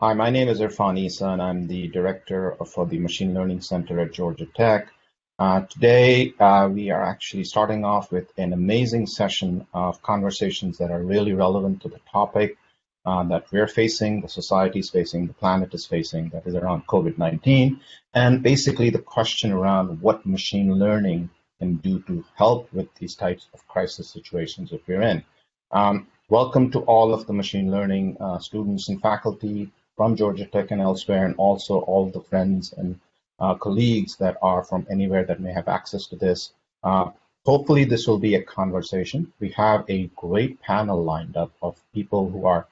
Hi, my name is Irfan Essa, and I'm the director for the Machine Learning Center at Georgia Tech. Today, we are actually starting off with an amazing session of conversations that are really relevant to the topic that we're facing, the society is facing, the planet is facing, that is around COVID-19, and basically the question around what machine learning can do to help with these types of crisis situations that we're in. Welcome to all of the machine learning students and faculty from Georgia Tech and elsewhere, and also all the friends and colleagues that are from anywhere that may have access to this. Hopefully this will be a conversation. We have a great panel lined up of people who are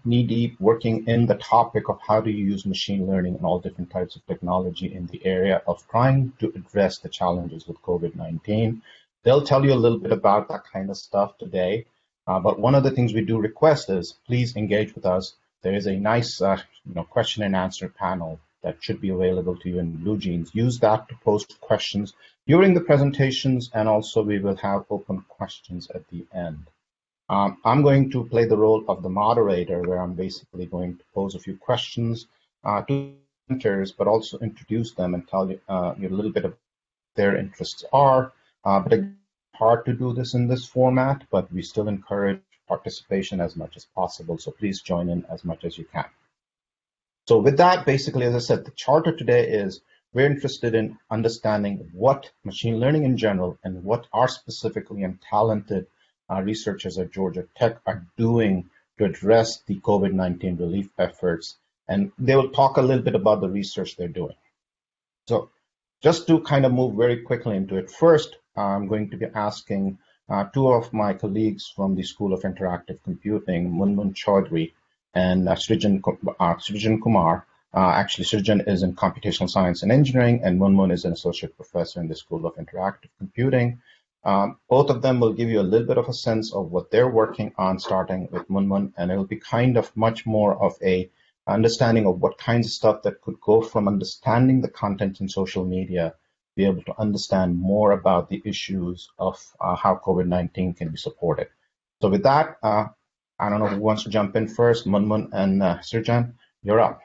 knee-deep working in the topic of how do you use machine learning and all different types of technology in the area of trying to address the challenges with COVID-19. They'll tell you a little bit about that kind of stuff today. But one of the things we do request is please engage with us. There is a nice question and answer panel that should be available to you in BlueJeans. Use that to post questions during the presentations, and also we will have open questions at the end. I'm going to play the role of the moderator, where I'm basically going to pose a few questions to presenters, but also introduce them and tell you a little bit of what their interests are. But it's hard to do this in this format, but we still encourage participation as much as possible. So please join in as much as you can. So with that, basically, as I said, the charter today is we're interested in understanding what machine learning in general and what our specifically and talented researchers at Georgia Tech are doing to address the COVID-19 relief efforts. And they will talk a little bit about the research they're doing. So just to kind of move very quickly into it, first, I'm going to be asking two of my colleagues from the School of Interactive Computing, Munmun De Choudhury and Srijan Kumar. Actually, Srijan is in Computational Science and Engineering, and Munmun is an associate professor in the School of Interactive Computing. Both of them will give you a little bit of a sense of what they're working on, starting with Munmun, and it'll be kind of much more of a understanding of what kinds of stuff that could go from understanding the content in social media, be able to understand more about the issues of how COVID-19 can be supported. So with that, I don't know who wants to jump in first. Munmun and Srijan, you're up.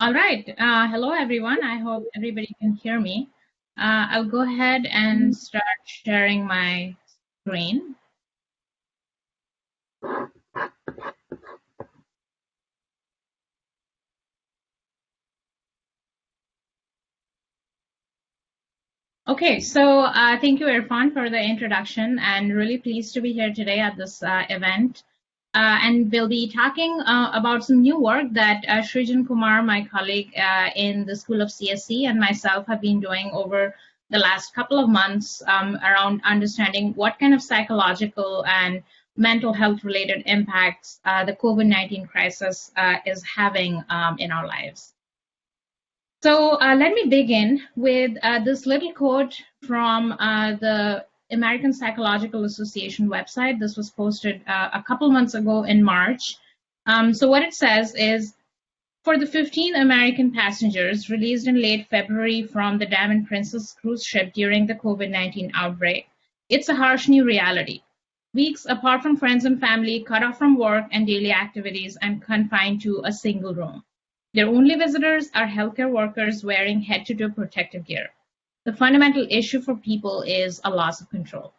All right. Hello, everyone. I hope everybody can hear me. I'll go ahead and start sharing my screen. Okay, so thank you, Irfan, for the introduction, and really pleased to be here today at this event. And we'll be talking about some new work that Srijan Kumar, my colleague in the School of CSE, and myself have been doing over the last couple of months around understanding what kind of psychological and mental health related impacts the COVID-19 crisis is having in our lives. So let me begin with this little quote from the American Psychological Association website. This was posted a couple months ago in March. So what it says is, for the 15 American passengers released in late February from the Diamond Princess cruise ship during the COVID-19 outbreak, it's a harsh new reality. Weeks apart from friends and family, cut off from work and daily activities, and confined to a single room. Their only visitors are healthcare workers wearing head-to-toe protective gear. The fundamental issue for people is a loss of control.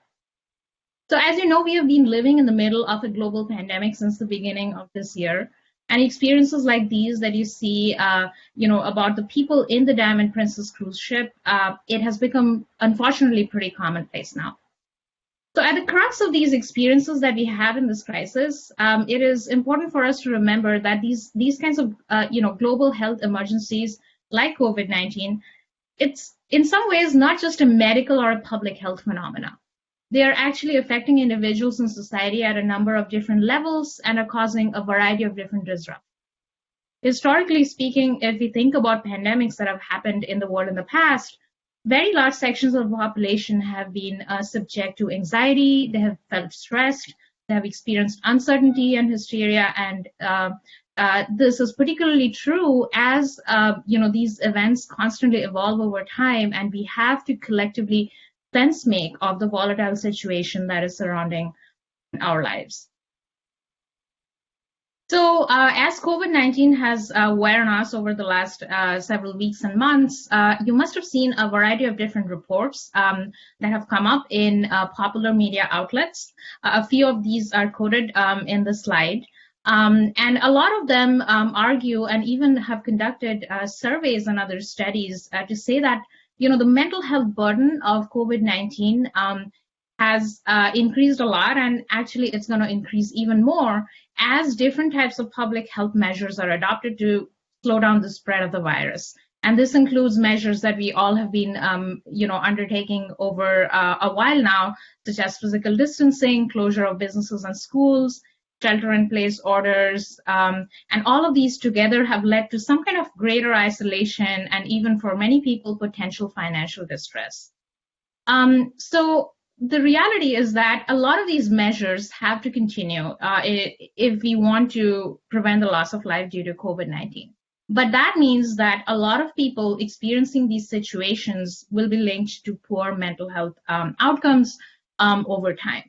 So as you know, we have been living in the middle of a global pandemic since the beginning of this year. And experiences like these that you see, about the people in the Diamond Princess cruise ship, it has become, unfortunately, pretty commonplace now. So at the crux of these experiences that we have in this crisis, it is important for us to remember that these kinds of global health emergencies like COVID-19, it's in some ways not just a medical or a public health phenomena. They are actually affecting individuals in society at a number of different levels and are causing a variety of different disruptions. Historically speaking, if we think about pandemics that have happened in the world in the past, very large sections of the population have been subject to anxiety, they have felt stressed, they have experienced uncertainty and hysteria, and this is particularly true as these events constantly evolve over time, and we have to collectively sense make of the volatile situation that is surrounding our lives. So, as COVID-19 has wear on us over the last several weeks and months, you must have seen a variety of different reports that have come up in popular media outlets. A few of these are quoted in the slide. And a lot of them argue and even have conducted surveys and other studies to say that, the mental health burden of COVID-19 has increased a lot, and actually it's going to increase even more as different types of public health measures are adopted to slow down the spread of the virus. And this includes measures that we all have been, undertaking over a while now, such as physical distancing, closure of businesses and schools, shelter-in-place orders, and all of these together have led to some kind of greater isolation and even for many people, potential financial distress. So the reality is that a lot of these measures have to continue if we want to prevent the loss of life due to COVID-19. But that means that a lot of people experiencing these situations will be linked to poor mental health outcomes over time.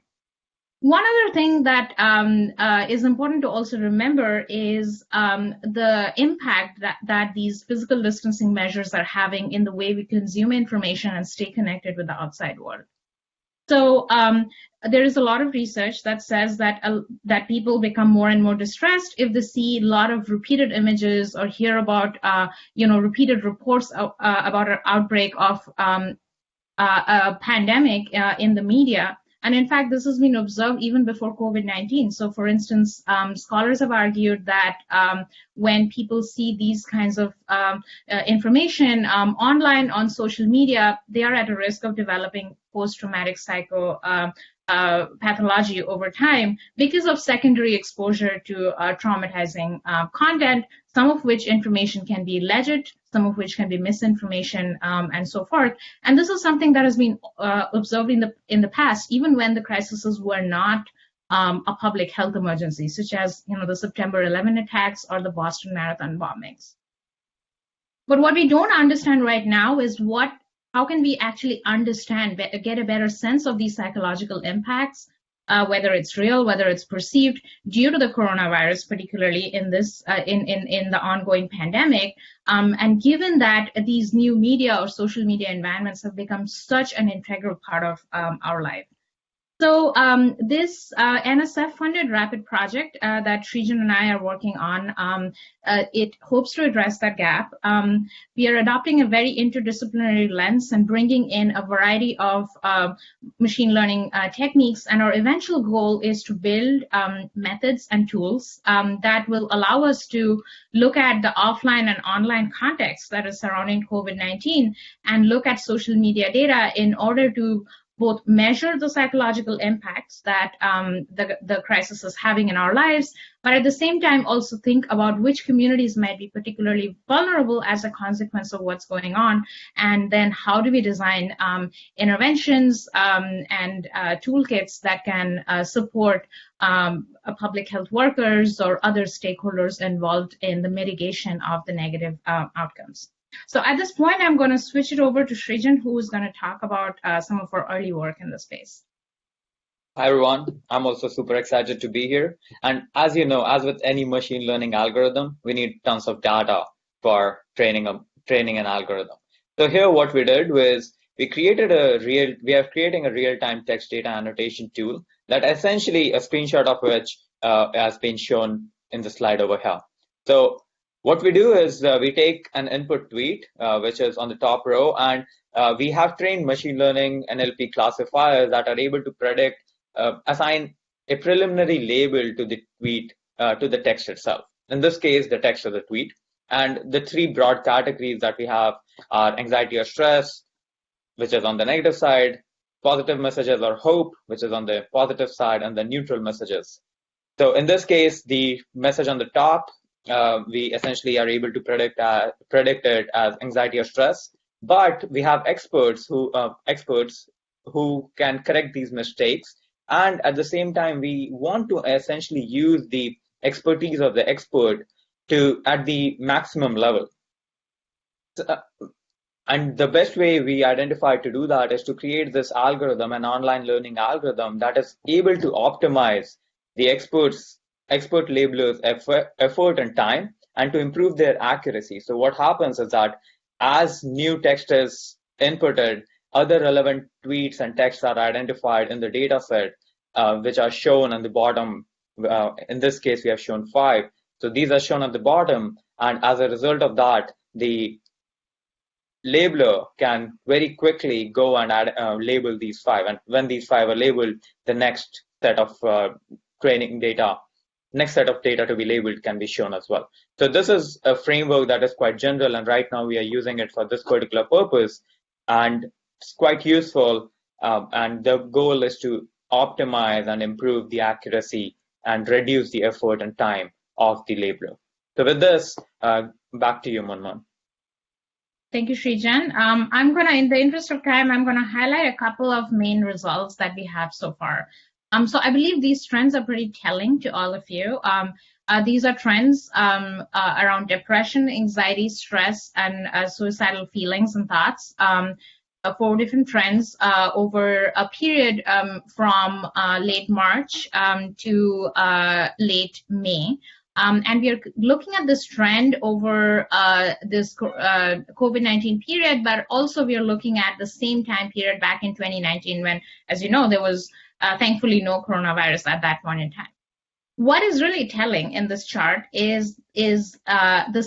One other thing that is important to also remember is the impact that these physical distancing measures are having in the way we consume information and stay connected with the outside world. So there is a lot of research that says that that people become more and more distressed if they see a lot of repeated images or hear about repeated reports about an outbreak of a pandemic in the media. And in fact, this has been observed even before COVID-19. So for instance, scholars have argued that when people see these kinds of information online on social media, they are at a risk of developing post-traumatic pathology over time because of secondary exposure to traumatizing content, some of which information can be alleged, some of which can be misinformation, and so forth. And this is something that has been observed in the past, even when the crises were not a public health emergency, such as the September 11 attacks or the Boston Marathon bombings. But what we don't understand right now is how can we actually understand, get a better sense of these psychological impacts, whether it's real, whether it's perceived, due to the coronavirus, particularly in this in the ongoing pandemic. And given that these new media or social media environments have become such an integral part of our life. So this NSF-funded rapid project that Srijan and I are working on, it hopes to address that gap. We are adopting a very interdisciplinary lens and bringing in a variety of machine learning techniques, and our eventual goal is to build methods and tools that will allow us to look at the offline and online context that is surrounding COVID-19 and look at social media data in order to both measure the psychological impacts that the crisis is having in our lives, but at the same time also think about which communities might be particularly vulnerable as a consequence of what's going on, and then how do we design interventions and toolkits that can support public health workers or other stakeholders involved in the mitigation of the negative outcomes. So at this point, I'm going to switch it over to Srijan, who is going to talk about some of our early work in the space. Hi, everyone. I'm also super excited to be here. And as you know, as with any machine learning algorithm, we need tons of data for training an algorithm. So here what we did was we are creating a real-time text data annotation tool that essentially a screenshot of which has been shown in the slide over here. So what we do is we take an input tweet, which is on the top row, and we have trained machine learning NLP classifiers that are able to predict, assign a preliminary label to the tweet, to the text itself. In this case, the text of the tweet. And the three broad categories that we have are anxiety or stress, which is on the negative side, positive messages or hope, which is on the positive side, and the neutral messages. So in this case, the message on the top, we essentially are able to predict it as anxiety or stress, but we have experts who can correct these mistakes, and at the same time we want to essentially use the expertise of the expert at the maximum level. And the best way we identified to do that is to create this algorithm, an online learning algorithm that is able to optimize the expert's expert labelers effort and time, and to improve their accuracy. So what happens is that as new text is inputted, other relevant tweets and texts are identified in the data set, which are shown on the bottom. In this case, we have shown 5. So these are shown at the bottom, and as a result of that, the labeler can very quickly go and label these 5. And when these 5 are labeled, the next set of next set of data to be labeled can be shown as well. So this is a framework that is quite general, and right now we are using it for this particular purpose, and it's quite useful. And the goal is to optimize and improve the accuracy and reduce the effort and time of the labeler. So with this, back to you, Munmun. Thank you, Srijan. I'm going to, in the interest of time, I'm going to highlight a couple of main results that we have so far. So I believe these trends are pretty telling to all of you. These are trends around depression, anxiety, stress, and suicidal feelings and thoughts. 4 different trends over a period from late March to late May. And we are looking at this trend over this COVID-19 period, but also we are looking at the same time period back in 2019 when, as you know, there was thankfully no coronavirus at that point in time. What is really telling in this chart is the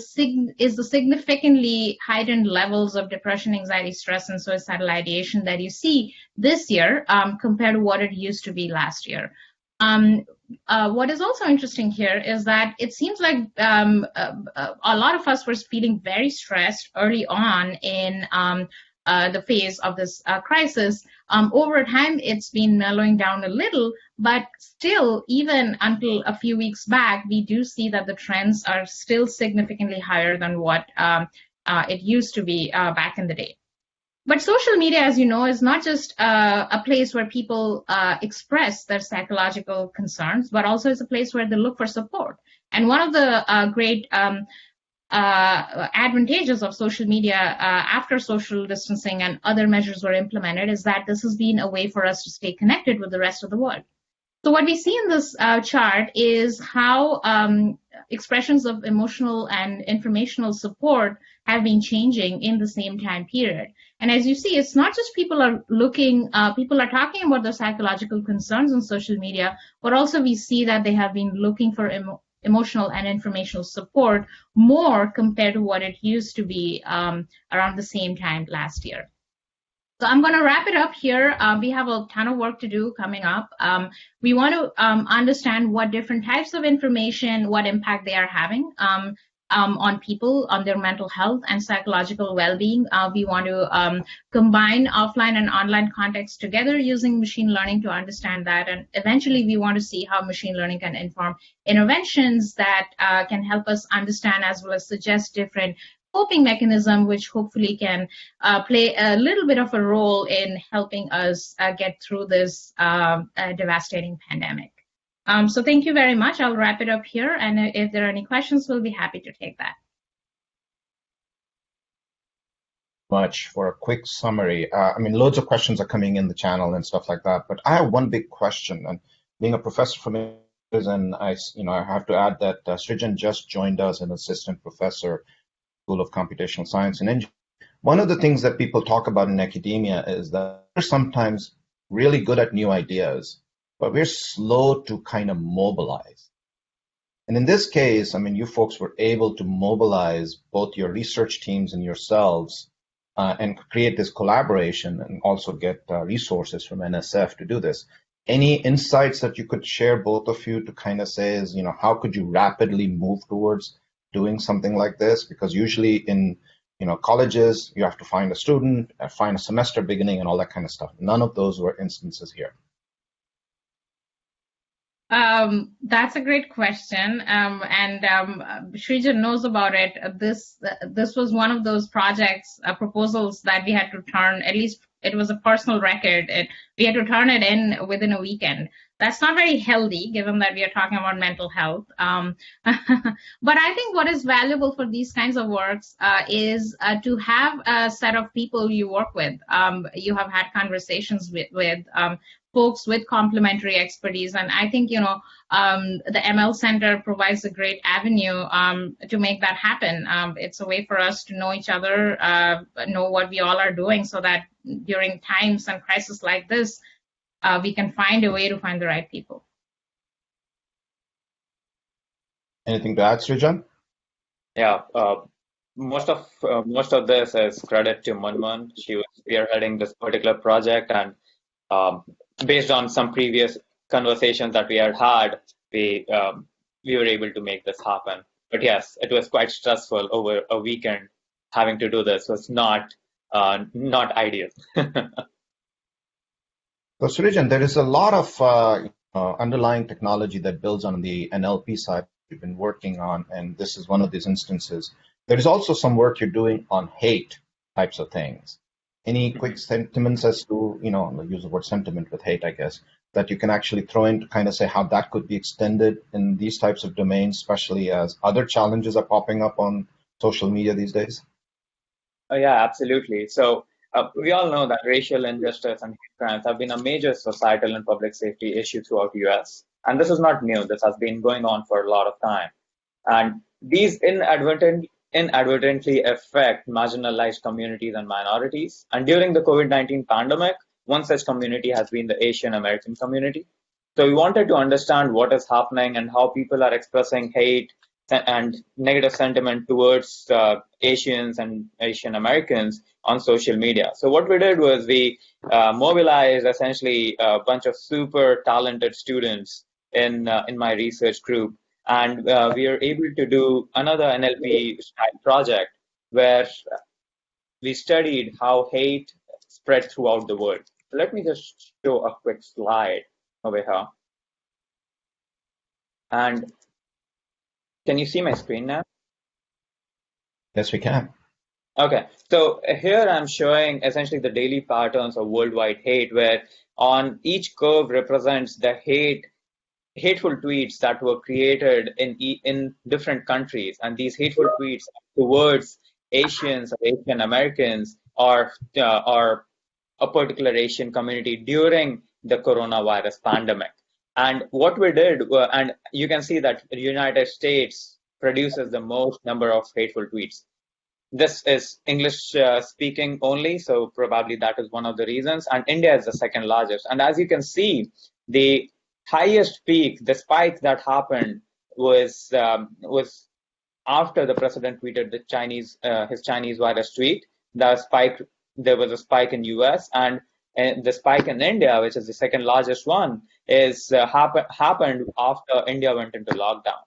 significantly heightened levels of depression, anxiety, stress, and suicidal ideation that you see this year compared to what it used to be last year. What is also interesting here is that it seems like a lot of us were feeling very stressed early on in the phase of this crisis. Over time, it's been mellowing down a little, but still, even until a few weeks back, we do see that the trends are still significantly higher than what it used to be back in the day. But social media, as you know, is not just a place where people express their psychological concerns, but also is a place where they look for support. And one of the great advantages of social media after social distancing and other measures were implemented is that this has been a way for us to stay connected with the rest of the world. So what we see in this chart is how expressions of emotional and informational support have been changing in the same time period. And as you see, it's not just people are talking about their psychological concerns on social media, but also we see that they have been looking for emotional and informational support more compared to what it used to be around the same time last year. So I'm going to wrap it up here. We have a ton of work to do coming up. We want to understand what different types of information, what impact they are having on people, on their mental health and psychological well-being. We want to combine offline and online context together using machine learning to understand that. And eventually, we want to see how machine learning can inform interventions that can help us understand as well as suggest different coping mechanism, which hopefully can play a little bit of a role in helping us get through this devastating pandemic. So thank you very much. I'll wrap it up here, and if there are any questions, we'll be happy to take that. Much for a quick summary. I mean, loads of questions are coming in the channel and stuff like that, but I have one big question. And being a professor from and I have to add that Srijan just joined us, an assistant professor, School of Computational Science and Engineering. One of the things that people talk about in academia is that we're sometimes really good at new ideas, but we're slow to kind of mobilize. And in this case, I mean, you folks were able to mobilize both your research teams and yourselves and create this collaboration and also get resources from NSF to do this. Any insights that you could share, both of you, to kind of say is, how could you rapidly move towards doing something like this? Because usually in colleges, you have to find a student, find a semester beginning and all that kind of stuff. None of those were instances here. That's a great question, and Srijan knows about it. This was one of those projects, proposals that we had to turn, at least it was a personal record. We had to turn it in within a weekend. That's not very healthy, given that we are talking about mental health. But I think what is valuable for these kinds of works is to have a set of people you work with. You have had conversations with folks with complementary expertise. And I think, the ML Center provides a great avenue to make that happen. It's a way for us to know each other, know what we all are doing, so that during times and crises like this, we can find a way to find the right people. Anything to add, Srijan? Yeah, most of this is credit to Munmun. She was spearheading this particular project, and based on some previous conversations that we had, we were able to make this happen. But yes, it was quite stressful over a weekend. Having to do this was not ideal. So, Srijan, there is a lot of underlying technology that builds on the NLP side we've been working on, and this is one of these instances. There is also some work you're doing on hate types of things. Any quick sentiments as to, I'll use the word sentiment with hate, I guess, that you can actually throw in to kind of say how that could be extended in these types of domains, especially as other challenges are popping up on social media these days? Oh, yeah, absolutely. So we all know that racial injustice and hate crimes have been a major societal and public safety issue throughout the US. And this is not new. This has been going on for a lot of time. And these inadvertently affect marginalized communities and minorities. And during the COVID-19 pandemic, one such community has been the Asian American community. So we wanted to understand what is happening and how people are expressing hate and negative sentiment towards Asians and Asian Americans on social media. So what we did was we mobilized essentially a bunch of super talented students in my research group, and we are able to do another NLP project where we studied how hate spread throughout the world. So let me just show a quick slide over here. And can you see my screen now? Yes, we can. Okay, so here I'm showing essentially the daily patterns of worldwide hate, where on each curve represents the hateful tweets that were created in different countries, and these hateful tweets towards Asians or Asian Americans or a particular Asian community during the coronavirus pandemic. And what we did, and you can see that the United States produces the most number of hateful tweets. This is English speaking only, so probably that is one of the reasons. And India is the second largest. And as you can see, the highest peak, the spike that happened was after the president tweeted his Chinese virus tweet. There was a spike in US, and the spike in India, which is the second largest one, happened after India went into lockdown.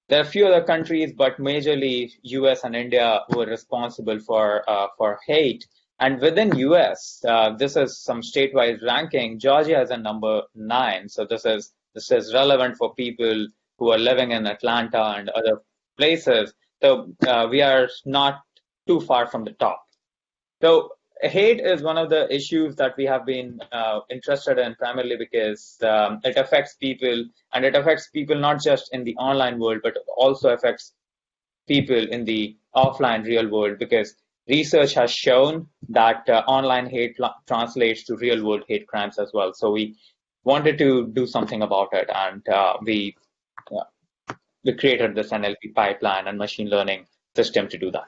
There are a few other countries, but majorly US and India were responsible for hate. And within US, this is some statewide ranking. Georgia is at number 9. So this is relevant for people who are living in Atlanta and other places. So we are not too far from the top. So hate is one of the issues that we have been interested in primarily because it affects people, and it affects people not just in the online world, but also affects people in the offline real world, because research has shown that online hate translates to real world hate crimes as well. So we wanted to do something about it, and we created this NLP pipeline and machine learning system to do that.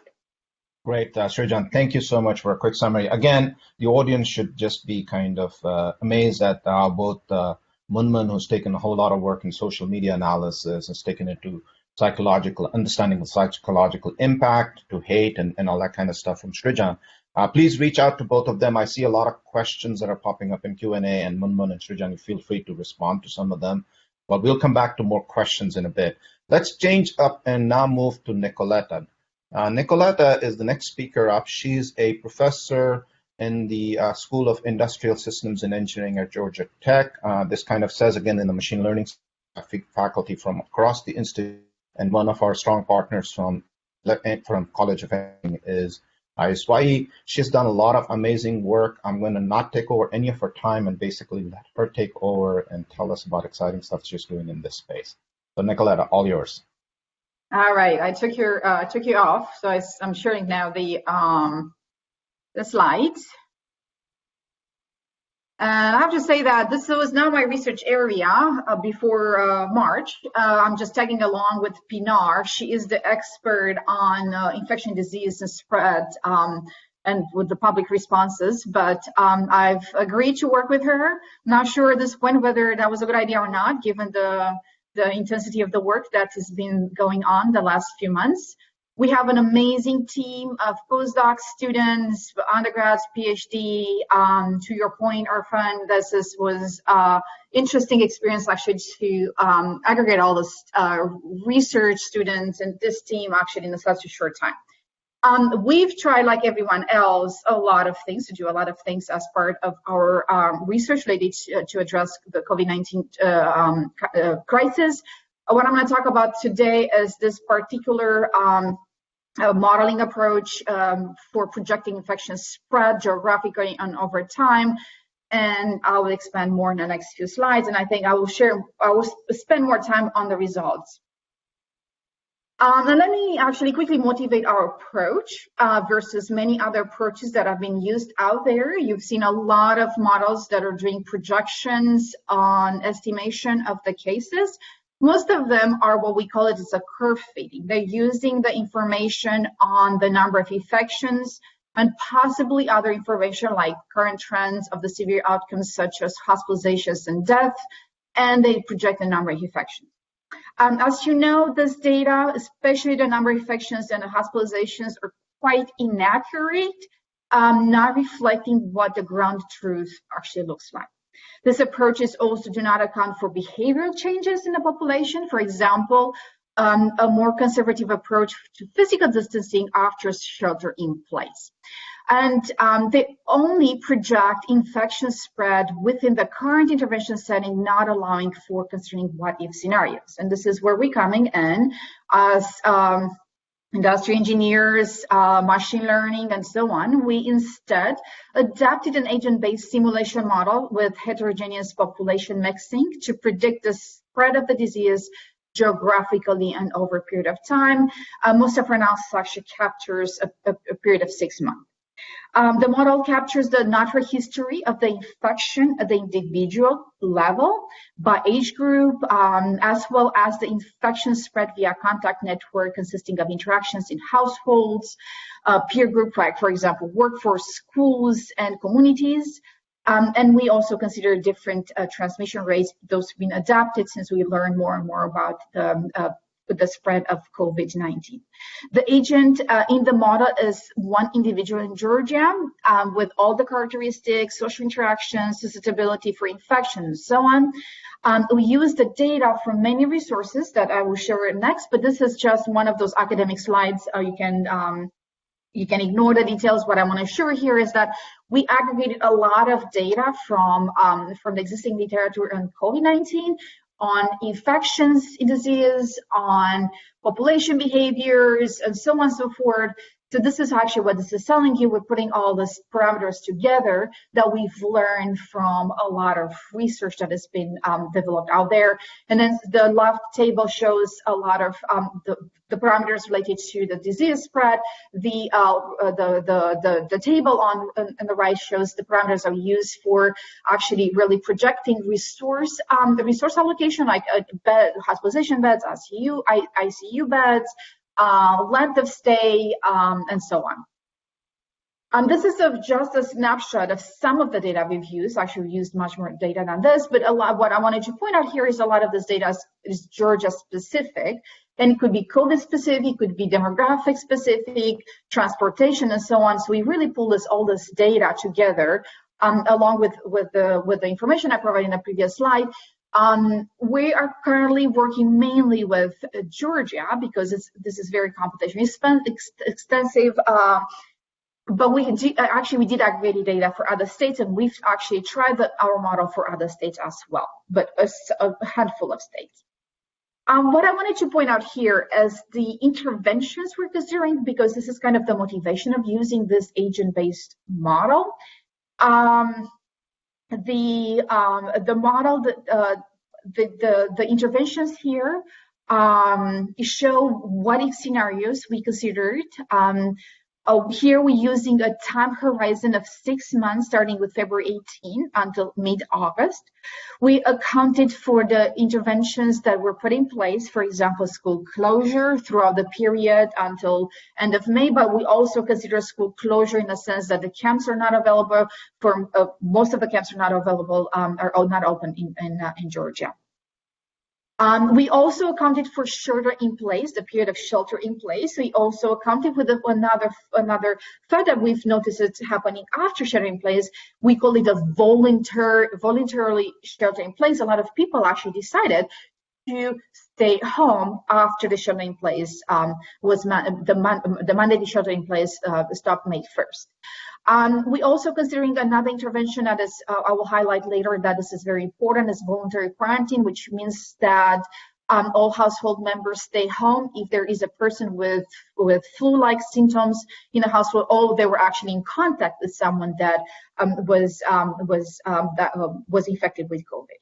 Great, Srijan, thank you so much for a quick summary. Again, the audience should just be kind of amazed at how both Munmun, who's taken a whole lot of work in social media analysis, has taken it to psychological understanding of psychological impact, to hate, and all that kind of stuff from Srijan. Please reach out to both of them. I see a lot of questions that are popping up in Q&A, and Munmun and Srijan, you feel free to respond to some of them. But we'll come back to more questions in a bit. Let's change up and now move to Nicoletta. Nicoletta is the next speaker up. She's a professor in the School of Industrial Systems and Engineering at Georgia Tech. This kind of says again in the machine learning faculty from across the institute, and one of our strong partners from College of Engineering is ISYE. She's done a lot of amazing work. I'm going to not take over any of her time and basically let her take over and tell us about exciting stuff she's doing in this space. So Nicoletta, all yours. All right, I took you off, so I'm sharing now the slides. And I have to say that this was not my research area before March. I'm just tagging along with Pinar. She is the expert on infection disease and spread and with the public responses, but I've agreed to work with her. Not sure at this point whether that was a good idea or not, given the intensity of the work that has been going on the last few months. We have an amazing team of postdoc students, undergrads, PhD. To your point, Irfan, this was interesting experience actually to aggregate all this research students and this team actually in such a short time. We've tried, like everyone else, a lot of things as part of our research related to address the COVID-19 crisis. What I'm going to talk about today is this particular modeling approach for projecting infection spread geographically and over time. And I will expand more in the next few slides. And I think I will spend more time on the results. And let me actually quickly motivate our approach versus many other approaches that have been used out there. You've seen a lot of models that are doing projections on estimation of the cases. Most of them are what we call it as a curve fitting. They're using the information on the number of infections and possibly other information like current trends of the severe outcomes such as hospitalizations and death, and they project the number of infections. As you know, this data, especially the number of infections and the hospitalizations, are quite inaccurate, not reflecting what the ground truth actually looks like. This approaches also do not account for behavioral changes in the population. For example, a more conservative approach to physical distancing after shelter in place. And they only project infection spread within the current intervention setting, not allowing for considering what-if scenarios. And this is where we're coming in as industry engineers, machine learning, and so on. We instead adapted an agent-based simulation model with heterogeneous population mixing to predict the spread of the disease geographically and over a period of time. Most of our analysis actually captures a period of 6 months. The model captures the natural history of the infection at the individual level by age group, as well as the infection spread via contact network consisting of interactions in households, peer group, like for example, workforce, schools, and communities. And we also consider different transmission rates. Those have been adapted since we learn more and more about the spread of COVID-19. The agent in the model is one individual in Georgia with all the characteristics, social interactions, susceptibility for infection, and so on. We use the data from many resources that I will share next, but this is just one of those academic slides. You can ignore the details. What I want to show here is that we aggregated a lot of data from the existing literature on COVID-19, on infections in disease, on population behaviors, and so on and so forth. So this is actually what this is telling you. We're putting all these parameters together that we've learned from a lot of research that has been developed out there. And then the left table shows a lot of the parameters related to the disease spread. The table on the right shows the parameters that we use for actually really projecting resource, the resource allocation, like hospitalization beds, ICU beds, length of stay, and so on. This is just a snapshot of some of the data we've used. Actually, we used much more data than this, but what I wanted to point out here is a lot of this data is Georgia specific, and it could be COVID specific, it could be demographic specific, transportation, and so on. So we really pull all this data together, along with the information I provided in the previous slide. We are currently working mainly with Georgia because this is very computationally extensive, but we did aggregate data for other states, and we've actually tried our model for other states as well, but a handful of states. What I wanted to point out here is the interventions we're considering, because this is kind of the motivation of using this agent-based model. The model, the interventions here show what if scenarios we considered Here we're using a time horizon of 6 months, starting with February 18 until mid-August. We accounted for the interventions that were put in place, for example, school closure throughout the period until end of May, but we also consider school closure in the sense that the camps are not available. For most of the camps are not available, are not open in Georgia. We also accounted for shelter in place, the period of shelter in place. We also accounted with another fact that we've noticed it's happening after shelter in place. We call it a voluntarily shelter in place. A lot of people actually decided to stay home after the shelter in place the mandated shelter in place stopped May 1st. We also considering another intervention that is, I will highlight later that this is very important, is voluntary quarantine, which means that all household members stay home if there is a person with flu-like symptoms in the household, or they were actually in contact with someone that was infected with COVID.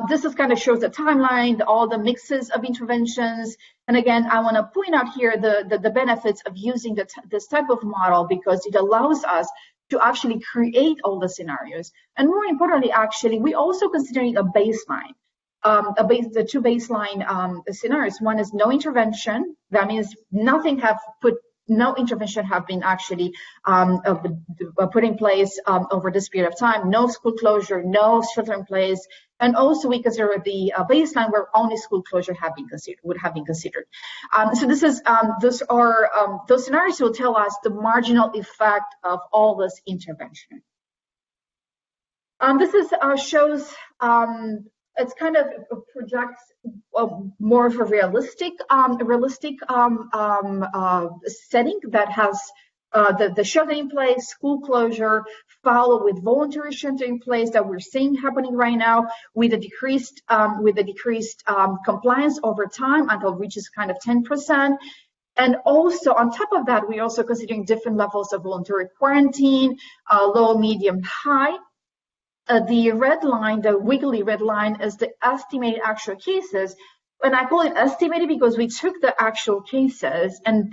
This is kind of shows the timeline, all the mixes of interventions. And again, I want to point out here the benefits of using this type of model, because it allows us to actually create all the scenarios. And more importantly, actually, we also considering a baseline. The two baseline scenarios. One is no intervention. That means no intervention have been actually put in place over this period of time. No school closure, no shelter in place, and also we consider the baseline where only school closure would have been considered. So this is those scenarios will tell us the marginal effect of all this intervention. This is shows. It's kind of projects more of a realistic setting that has the shelter in place, school closure, followed with voluntary shelter in place that we're seeing happening right now, with a decreased compliance over time until it reaches kind of 10%. And also on top of that, we're also considering different levels of voluntary quarantine, low, medium, high. The red line, the wiggly red line, is the estimated actual cases. And I call it estimated because we took the actual cases and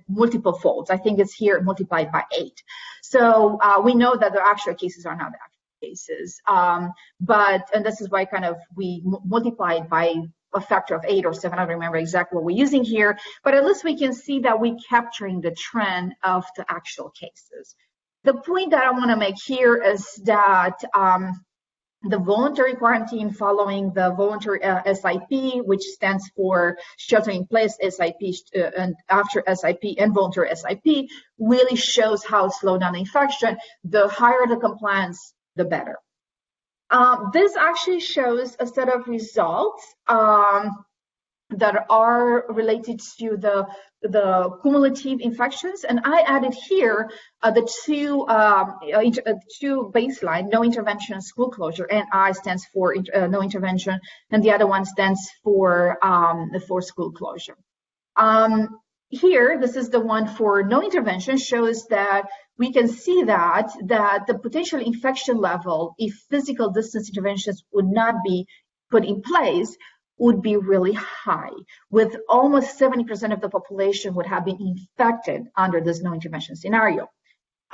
multiple folds. I think it's here multiplied by 8. So we know that the actual cases are not the actual cases. And this is why kind of we multiplied by a factor of 8 or 7. I don't remember exactly what we're using here. But at least we can see that we're capturing the trend of the actual cases. The point that I want to make here is that the voluntary quarantine following the voluntary SIP, which stands for shelter in place SIP, and after SIP and voluntary SIP, really shows how slow down the infection. The higher the compliance, the better. This actually shows a set of results that are related to the cumulative infections, and I added here the two baseline, no intervention, school closure, and I stands for no intervention, and the other one stands for school closure. Here, this is the one for no intervention, shows that we can see that the potential infection level, if physical distance interventions would not be put in place, would be really high, with almost 70% of the population would have been infected under this no intervention scenario.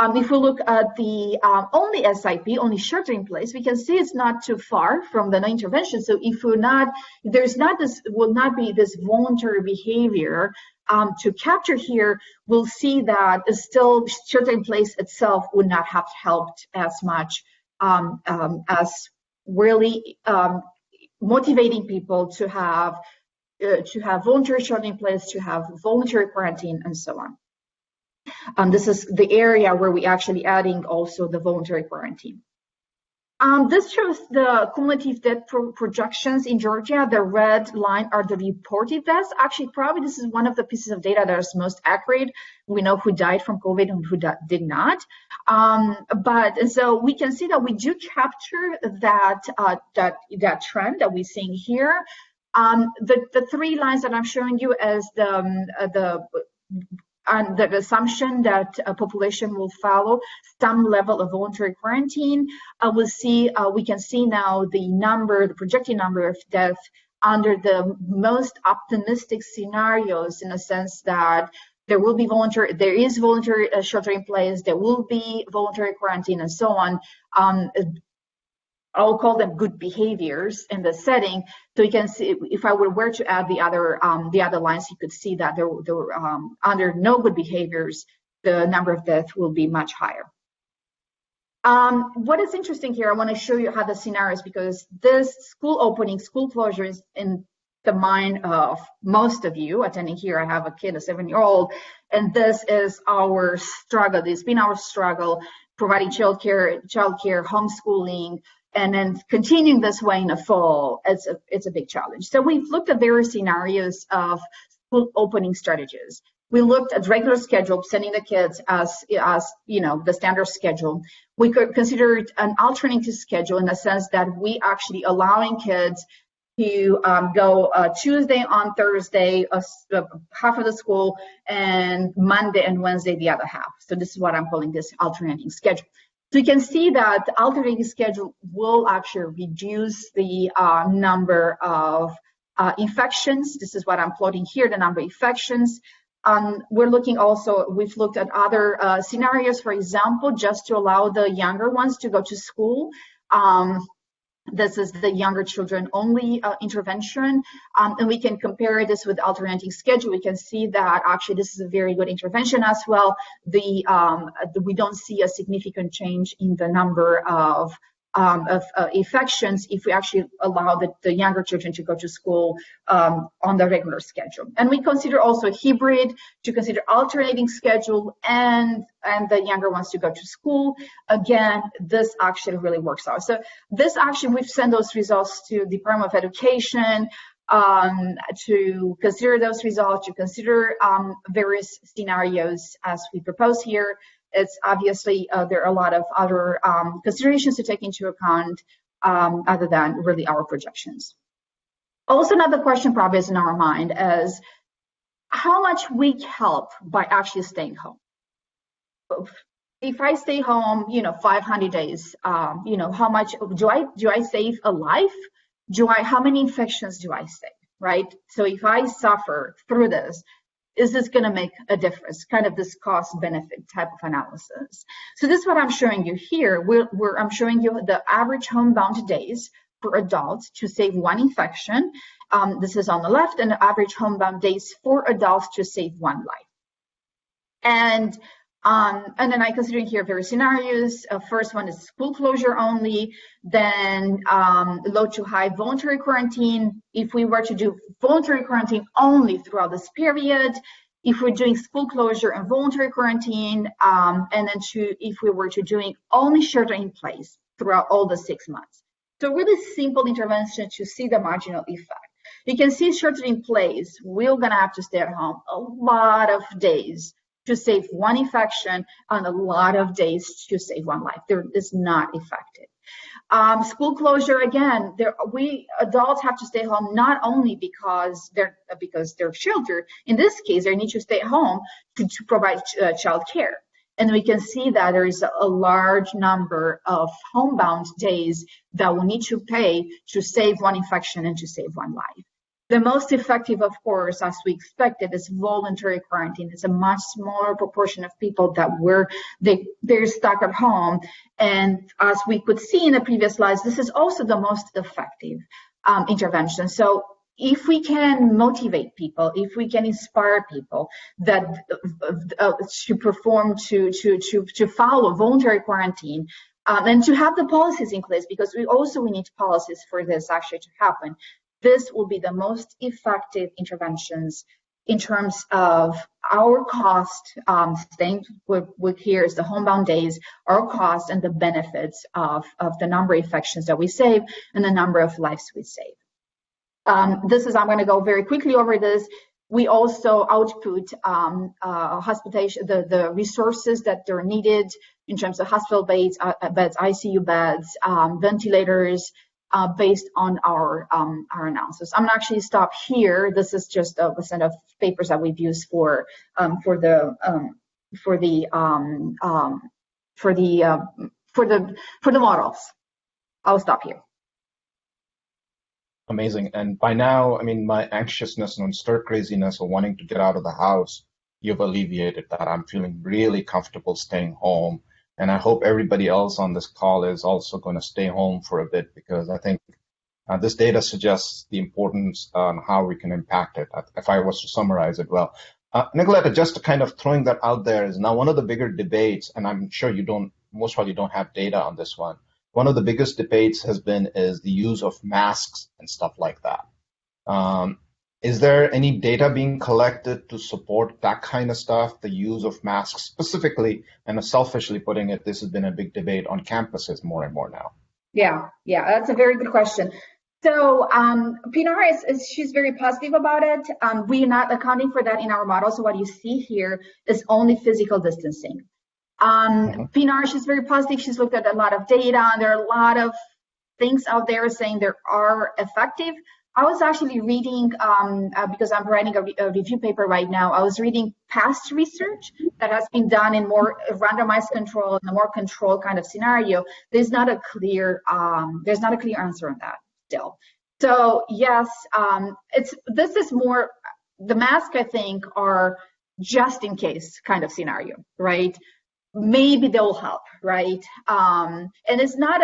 If we look at the only SIP, only shelter in place, we can see it's not too far from the no intervention. So if will not be this voluntary behavior to capture here, we'll see that still shelter in place itself would not have helped as much as really motivating people to have voluntary shelter in place, to have voluntary quarantine, and so on. This is the area where we actually adding also the voluntary quarantine. This shows the cumulative death projections in Georgia. The red line are the reported deaths. Actually, probably this is one of the pieces of data that is most accurate. We know who died from COVID and who did not. And so we can see that we do capture that trend that we're seeing here. The three lines that I'm showing you as the assumption that a population will follow some level of voluntary quarantine, we can see now the projected number of deaths under the most optimistic scenarios, in a sense that there is voluntary shelter in place, there will be voluntary quarantine and so on. I'll call them good behaviors in the setting. So you can see, if I were to add the other lines, you could see that there under no good behaviors, the number of deaths will be much higher. What is interesting here, I want to show you how the scenarios, because this school opening, school closures in the mind of most of you attending here. I have a kid, a 7-year-old, and this is our struggle. This has been our struggle, providing childcare, homeschooling, and then continuing this way in the fall. It's a big challenge. So we've looked at various scenarios of school opening strategies. We looked at regular schedule, sending the kids as the standard schedule. We could consider an alternative schedule in the sense that we actually allowing kids to go Tuesday on Thursday, half of the school, and Monday and Wednesday the other half. So this is what I'm calling this alternating schedule. So you can see that the alternating schedule will actually reduce the number of infections. This is what I'm plotting here, the number of infections. We've looked at other scenarios, for example, just to allow the younger ones to go to school. This is the younger children only intervention, and we can compare this with alternating schedule. We can see that actually this is a very good intervention as well. We don't see a significant change in the number of infections if we actually allow the younger children to go to school on the regular schedule. And we consider also hybrid, to consider alternating schedule and the younger ones to go to school. Again, this actually really works out. So this actually, we've sent those results to the Department of Education to consider those results, to consider various scenarios as we propose here. It's obviously there are a lot of other considerations to take into account other than really our projections. Also, another question probably is in our mind is how much we help by actually staying home. If I stay home, 500 days, how much do I save a life? How many infections do I save, right? So if I suffer through this, is this going to make a difference? Kind of this cost-benefit type of analysis. So this is what I'm showing you here. I'm showing you the average homebound days for adults to save 1 infection. This is on the left, and the average homebound days for adults to save 1 life. And then I consider here various scenarios. First one is school closure only, then low to high voluntary quarantine. If we were to do voluntary quarantine only throughout this period, if we're doing school closure and voluntary quarantine, and then if we were to doing only shelter in place throughout all the 6 months. So really simple intervention to see the marginal effect. You can see shelter in place, we're gonna have to stay at home a lot of days to save 1 infection and a lot of days to save 1 life. There is not effective. School closure, again, we adults have to stay home not only because they're sheltered. In this case, they need to stay home to provide child care. And we can see that there is a large number of homebound days that we need to pay to save 1 infection and to save 1 life. The most effective, of course, as we expected, is voluntary quarantine. It's a much smaller proportion of people that they're stuck at home. And as we could see in the previous slides, this is also the most effective intervention. So if we can motivate people, if we can inspire people that to follow voluntary quarantine, and to have the policies in place, because we need policies for this actually to happen. This will be the most effective interventions in terms of our cost, staying with here is the homebound days, our cost and the benefits of the number of infections that we save and the number of lives we save. I'm going to go very quickly over this. We also output hospitalization, the resources that are needed in terms of hospital beds, ICU beds, ventilators, based on our analysis. I'm gonna actually stop here. This is just a set of papers that we've used for the models. I'll stop here. Amazing. And by now, I mean, my anxiousness and stir craziness of wanting to get out of the house you've alleviated that. I'm feeling really comfortable staying home. And I hope everybody else on this call is also going to stay home for a bit, because I think this data suggests the importance on how we can impact it, if I was to summarize it well. Nicoletta, just kind of throwing that out there, is now one of the bigger debates, and I'm sure you don't, most probably don't have data on this one. One of the biggest debates is the use of masks and stuff like that. Is there any data being collected to support that kind of stuff, the use of masks specifically? And selfishly putting it, this has been a big debate on campuses more and more now. Yeah, that's a very good question. So Pinar she's very positive about it. We're not accounting for that in our model. So what you see here is only physical distancing. Pinar, she's very positive. She's looked at a lot of data, and there are a lot of things out there saying they are effective. I was actually reading, because I'm writing a review paper right now, I was reading past research that has been done in more randomized control, in a more controlled kind of scenario. There's not a clear answer on that still. So yes, this is more, the mask, I think, are just in case kind of scenario, right? Maybe they'll help, right? And it's not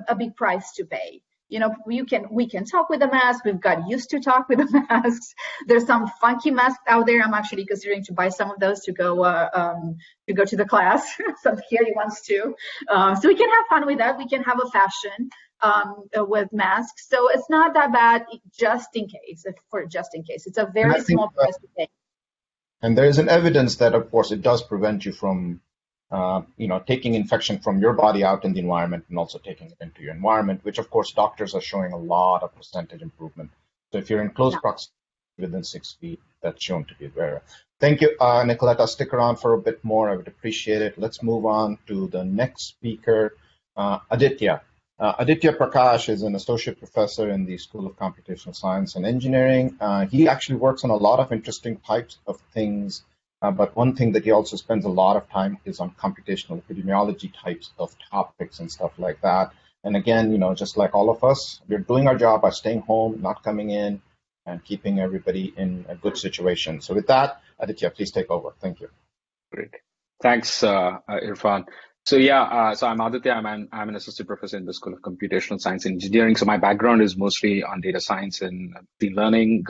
a big price to pay. You know, we can talk with the mask. We've got used to talk with the masks. There's some funky masks out there. I'm actually considering to buy some of those to go to the class. Some Harry wants to. So we can have fun with that. We can have a fashion with masks. So it's not that bad, just in case. It's a very small price to pay. And there is an evidence that, of course, it does prevent you from taking infection from your body out in the environment and also taking it into your environment, which of course doctors are showing a lot of percentage improvement. So if you're in close proximity within 6 feet, that's shown to be rare. Thank you, Nicoletta. Stick around for a bit more. I would appreciate it. Let's move on to the next speaker, Aditya. Aditya Prakash is an associate professor in the School of Computational Science and Engineering. He actually works on a lot of interesting types of things. But one thing that he also spends a lot of time is on computational epidemiology types of topics and stuff like that. And again, just like all of us, we're doing our job by staying home, not coming in, and keeping everybody in a good situation. So with that, Aditya, please take over. Thank you. Great. Thanks, Irfan. So I'm Aditya. I'm an associate professor in the School of Computational Science and Engineering. So my background is mostly on data science and machine learning,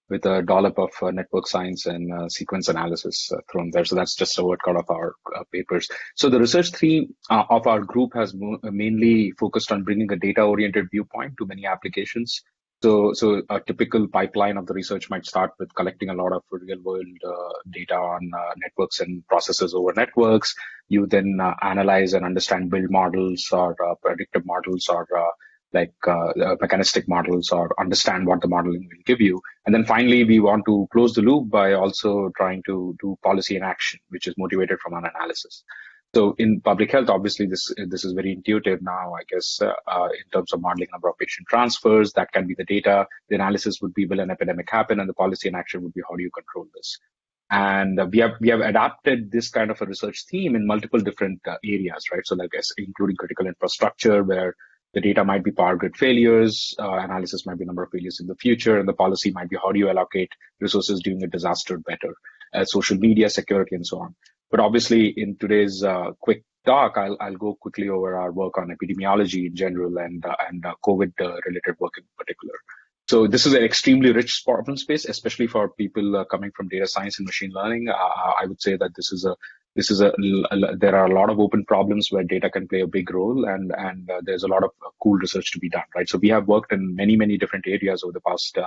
with a dollop of network science and sequence analysis thrown there. So that's just a word count of our papers. So the research theme of our group has mainly focused on bringing a data-oriented viewpoint to many applications. So a typical pipeline of the research might start with collecting a lot of real-world data on networks and processes over networks. You then analyze and understand build models or predictive models or mechanistic models, or understand what the modeling will give you. And then finally, we want to close the loop by also trying to do policy and action, which is motivated from an analysis. So in public health, obviously, this is very intuitive now, I guess, in terms of modeling number of patient transfers. That can be the data. The analysis would be, will an epidemic happen? And the policy and action would be, how do you control this? And we have adapted this kind of a research theme in multiple different areas, right? So including critical infrastructure, where the data might be power grid failures, analysis might be number of failures in the future, and the policy might be, how do you allocate resources during a disaster better, social media, security, and so on. But obviously, in today's quick talk, I'll go quickly over our work on epidemiology in general and COVID-related work in particular. So this is an extremely rich problem space, especially for people coming from data science and machine learning. I would say that there are a lot of open problems where data can play a big role, and there's a lot of cool research to be done, right? So we have worked in many different areas over the past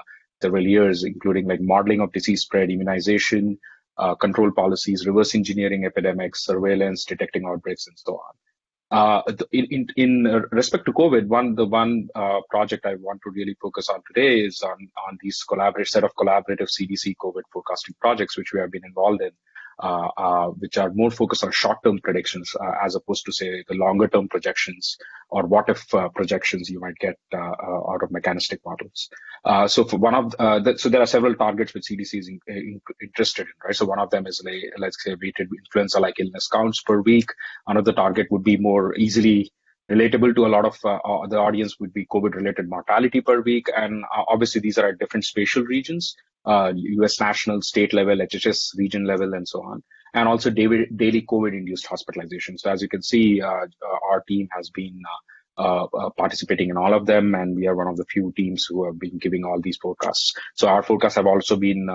several years, including like modeling of disease spread, immunization, control policies, reverse engineering epidemics, surveillance, detecting outbreaks, and so on. In respect to COVID, the one project I want to really focus on today is on these set of collaborative CDC COVID forecasting projects, which we have been involved in, which are more focused on short-term predictions as opposed to, say, the longer-term projections or what-if projections you might get out of mechanistic models. So there are several targets which CDC is interested in, right? So one of them is, let's say, weighted influenza-like illness counts per week. Another target would be more easily relatable to a lot of the audience would be COVID-related mortality per week. And obviously, these are at different spatial regions. US national, state level, HHS region level, and so on, and also daily COVID-induced hospitalization. So as you can see, our team has been participating in all of them, and we are one of the few teams who have been giving all these forecasts. So our forecasts have also been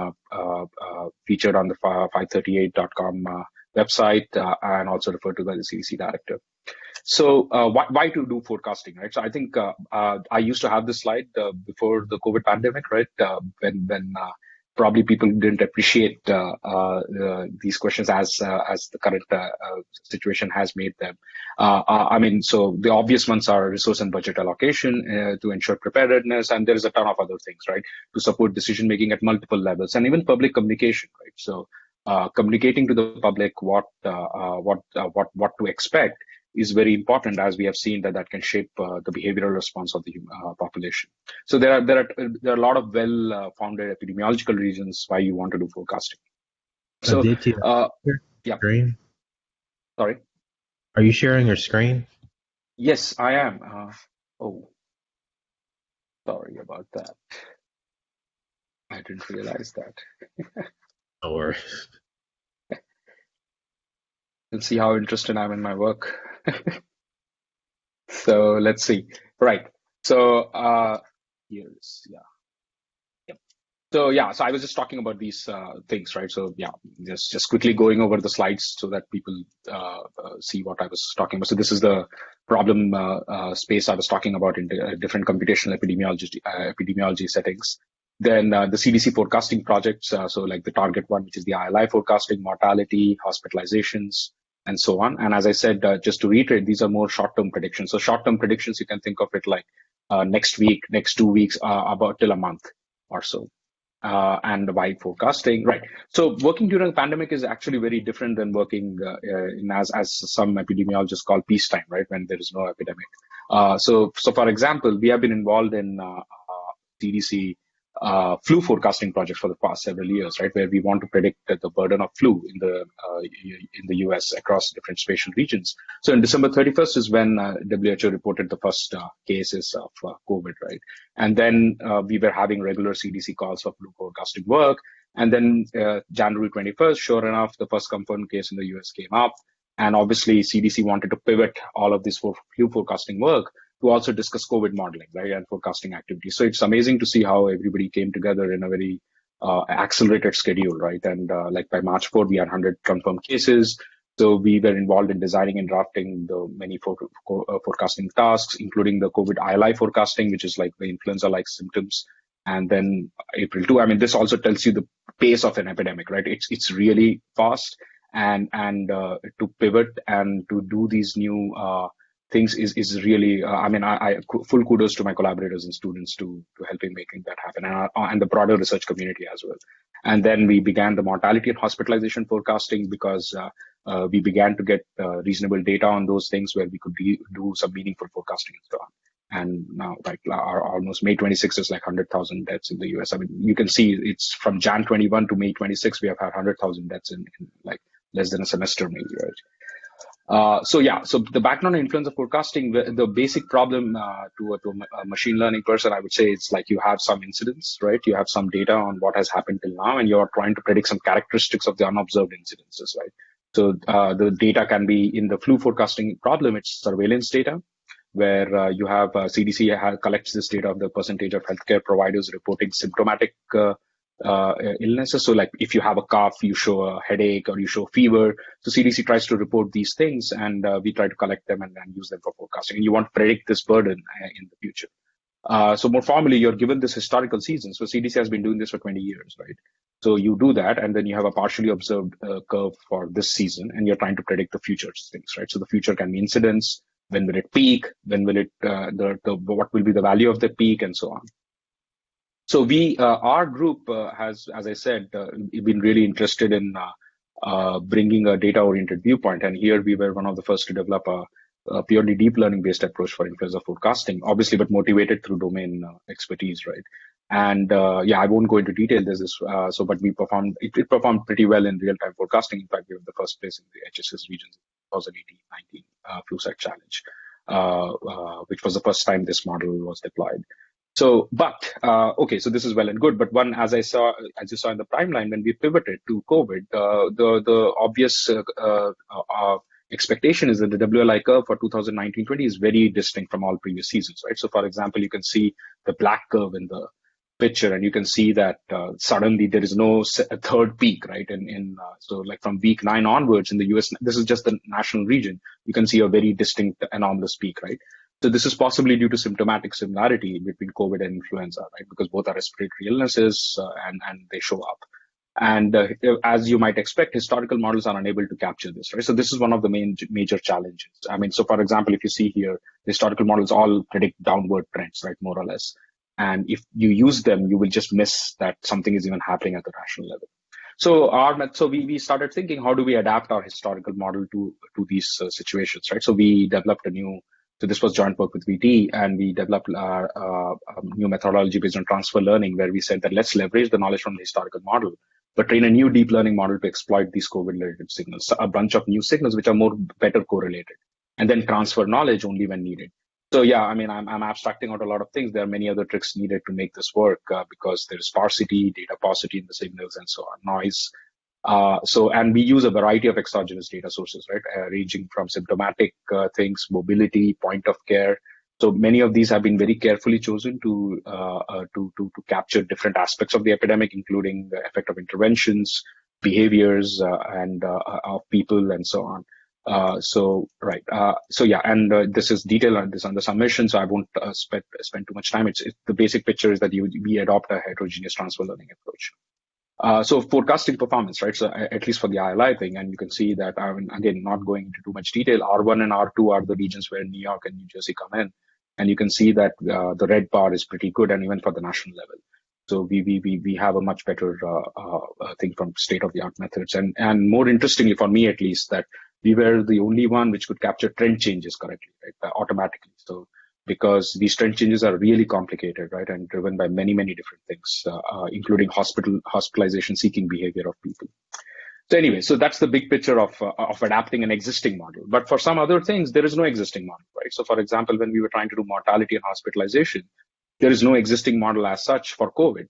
featured on the 538.com website and also referred to by the CDC director. So why to do forecasting, right? So I think I used to have this slide before the COVID pandemic, right? When probably people didn't appreciate these questions as the current situation has made them. I mean, so the obvious ones are resource and budget allocation to ensure preparedness, and there is a ton of other things, right, to support decision making at multiple levels, and even public communication, right? So communicating to the public what to expect is very important, as we have seen that can shape the behavioral response of the population. So there are a lot of well-founded epidemiological reasons why you want to do forecasting. So, yeah. Screen? Sorry. Are you sharing your screen? Yes, I am. Oh, sorry about that. I didn't realize that. No worries. You'll see how interested I am in my work. So let's see. Right. So here's, yeah. Yep. So yeah, so I was just talking about these things, right? So yeah, just quickly going over the slides so that people see what I was talking about. So this is the problem space I was talking about in different computational epidemiology settings. Then the CDC forecasting projects, so like the target one, which is the ILI forecasting, mortality, hospitalizations, and so on. And as I said, just to reiterate, these are more short-term predictions. So short-term predictions, you can think of it like next week, next 2 weeks, about till a month or so. And wide forecasting, right? So working during a pandemic is actually very different than working as some epidemiologists call peacetime, right? When there is no epidemic. So for example, we have been involved in CDC flu forecasting project for the past several years, right, where we want to predict the burden of flu in the US across different spatial regions. So in December 31st is when WHO reported the first cases of COVID, right? And then we were having regular CDC calls for flu forecasting work. And then January 21st, sure enough, the first confirmed case in the US came up. And obviously CDC wanted to pivot all of this flu forecasting work to also discuss COVID modeling, right, and forecasting activities. So it's amazing to see how everybody came together in a very accelerated schedule, right? And like by March 4th, we had 100 confirmed cases. So we were involved in designing and drafting the many forecasting tasks, including the COVID ILI forecasting, which is like the influenza-like symptoms. And then April 2, I mean, this also tells you the pace of an epidemic, right? It's really fast, and to pivot and to do these new things is really, I mean, I full kudos to my collaborators and students to helping making that happen, and the broader research community as well. And then we began the mortality and hospitalization forecasting because we began to get reasonable data on those things where we could do some meaningful forecasting and so on. And now, like, our almost May 26 is like 100,000 deaths in the US. I mean, you can see it's from Jan 21 to May 26, we have had 100,000 deaths in like less than a semester, maybe, right? So the background in influenza forecasting, the basic problem to a machine learning person, I would say, it's like you have some incidents, right? You have some data on what has happened till now, and you're trying to predict some characteristics of the unobserved incidences, right? So the data can be in the flu forecasting problem, it's surveillance data, where you have CDC collects this data of the percentage of healthcare providers reporting symptomatic illnesses. So like if you have a cough, you show a headache or you show fever. So CDC tries to report these things, and we try to collect them and use them for forecasting. And you want to predict this burden in the future. So more formally, you're given this historical season. So CDC has been doing this for 20 years, right? So you do that, and then you have a partially observed curve for this season, and you're trying to predict the future things, right? So the future can be incidence. When will it peak? When will it, what will be the value of the peak, and so on. So our group has, as I said, been really interested in bringing a data-oriented viewpoint. And here we were one of the first to develop a purely deep learning-based approach for influenza forecasting, obviously, but motivated through domain expertise, right? And I won't go into detail. But it performed pretty well in real-time forecasting. In fact, we were the first place in the HSS region in 2018-19 flu site challenge, which was the first time this model was deployed. So, but okay, so this is well and good. But one, as you saw in the timeline, when we pivoted to COVID, the obvious expectation is that the WLI curve for 2019-20 is very distinct from all previous seasons, right? So, for example, you can see the black curve in the picture, and you can see that suddenly there is no third peak, right? So like from week 9 onwards in the US, this is just the national region, you can see a very distinct anomalous peak, right? So this is possibly due to symptomatic similarity between COVID and influenza, right? Because both are respiratory illnesses and they show up. And as you might expect, historical models are unable to capture this, right? So this is one of the major challenges. I mean, so for example, if you see here, historical models all predict downward trends, right? More or less. And if you use them, you will just miss that something is even happening at the rational level. So we started thinking, how do we adapt our historical model to these situations, right? So we developed so this was joint work with VT, and we developed a new methodology based on transfer learning, where we said that let's leverage the knowledge from the historical model, but train a new deep learning model to exploit these COVID-related signals, a bunch of new signals which are better correlated, and then transfer knowledge only when needed. So yeah, I mean, I'm abstracting out a lot of things. There are many other tricks needed to make this work because there's sparsity, data paucity in the signals, and so on, noise. And we use a variety of exogenous data sources, right, ranging from symptomatic things, mobility, point of care. So many of these have been very carefully chosen to capture different aspects of the epidemic, including the effect of interventions, behaviors, and of people, and so on. This is detailed on this on the submission, so I won't spend too much time. The basic picture is that we adopt a heterogeneous transfer learning approach. So forecasting performance, right? So at least for the ILI thing, and you can see that, I mean, again, not going into too much detail, R1 and R2 are the regions where New York and New Jersey come in. And you can see that the red bar is pretty good, and even for the national level. So we have a much better thing from state-of-the-art methods. And more interestingly, for me at least, that we were the only one which could capture trend changes correctly, right, automatically. So because these trend changes are really complicated, right, and driven by many, many different things, including hospitalization seeking behavior of people. So anyway, so that's the big picture of adapting an existing model. But for some other things, there is no existing model, right? So for example, when we were trying to do mortality and hospitalization, there is no existing model as such for COVID,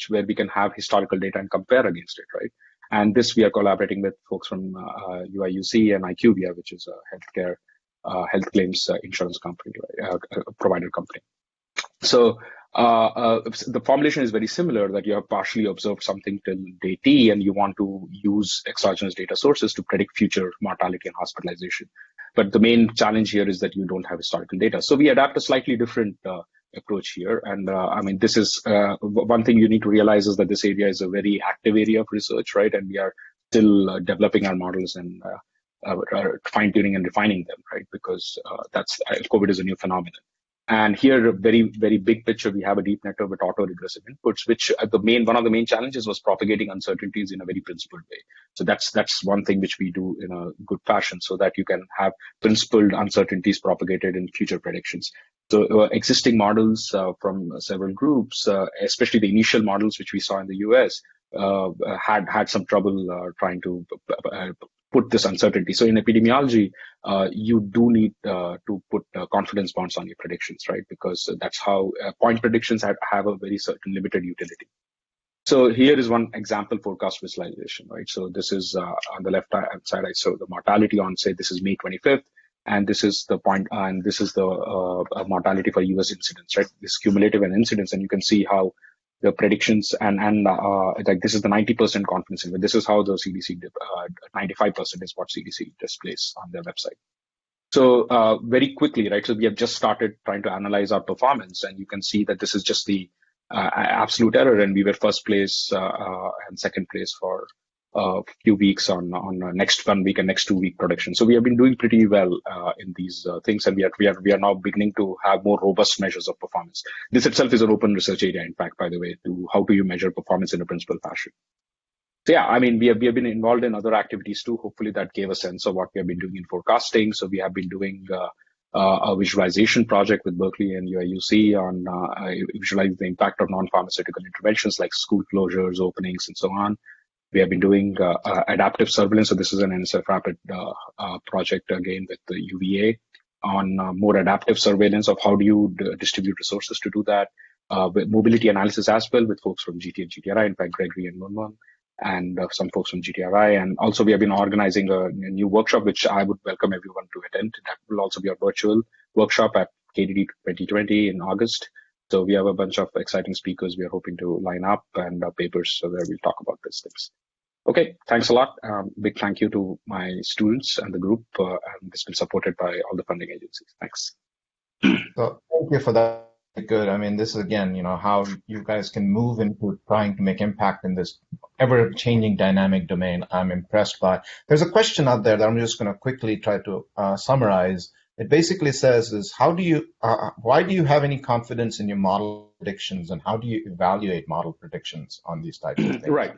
where we can have historical data and compare against it, right? And this we are collaborating with folks from UIUC and IQVIA, which is a health claims insurance company, right? Provider company. So the formulation is very similar, that you have partially observed something till day T, and you want to use exogenous data sources to predict future mortality and hospitalization. But the main challenge here is that you don't have historical data. So we adapt a slightly different approach here. And I mean, this is one thing you need to realize is that this area is a very active area of research, right? And we are still developing our models and fine-tuning and refining them, right? Because COVID is a new phenomenon. And here, a very, very big picture, we have a deep network with auto-regressive inputs, which one of the main challenges was propagating uncertainties in a very principled way. So that's one thing which we do in a good fashion, so that you can have principled uncertainties propagated in future predictions. So existing models from several groups, especially the initial models which we saw in the US, had some trouble trying to put this uncertainty. So in epidemiology, you do need to put confidence bounds on your predictions, right? Because that's how point predictions have a very certain limited utility. So here is one example forecast visualization, right? So this is on the left-hand side, I show the mortality on, say, this is May 25th, and this is the point, and this is the mortality for US incidents, right? This cumulative and incidents, and you can see how the predictions and like this is the 90% confidence interval. This is how the CDC 95% is what CDC displays on their website. So very quickly, right? So we have just started trying to analyze our performance, and you can see that this is just the absolute error, and we were first place and second place for a few weeks on next 1 week and next 2 week prediction. So we have been doing pretty well in these things, and we are now beginning to have more robust measures of performance. This itself is an open research area, in fact, by the way, to how do you measure performance in a principled fashion. So yeah, I mean, we have been involved in other activities too. Hopefully that gave a sense of what we have been doing in forecasting. So we have been doing a visualization project with Berkeley and UIUC on visualizing the impact of non-pharmaceutical interventions like school closures, openings, and so on. We have been doing adaptive surveillance. So this is an NSF Rapid project again with the UVA on more adaptive surveillance of how do you distribute resources to do that. with mobility analysis as well with folks from GT and GTRI, in fact, Gregory and Munmun, and some folks from GTRI. And also we have been organizing a new workshop, which I would welcome everyone to attend. That will also be a virtual workshop at KDD 2020 in August. So we have a bunch of exciting speakers we are hoping to line up and papers where we'll talk about these things. Okay, thanks a lot. Big thank you to my students and the group, and this been supported by all the funding agencies. Thanks. So thank you for that. Good. I mean, this is again, how you guys can move into trying to make impact in this ever-changing dynamic domain. I'm impressed by. There's a question out there that I'm just going to quickly try to summarize. It basically says is why do you have any confidence in your model predictions, and how do you evaluate model predictions on these types of things? Right.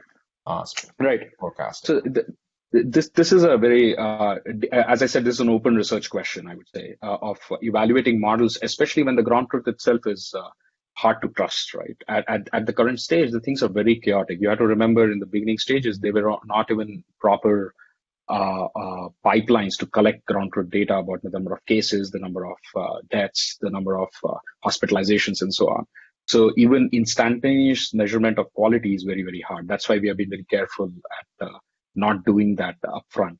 Right. Forecasting. So this is a very, as I said, this is an open research question, I would say, of evaluating models, especially when the ground truth itself is hard to trust, right? At the current stage, the things are very chaotic. You have to remember in the beginning stages, they were not even proper pipelines to collect ground truth data about the number of cases, the number of deaths, the number of hospitalizations, and so on. So even instantaneous measurement of quality is very, very hard. That's why we have been very careful at not doing that upfront.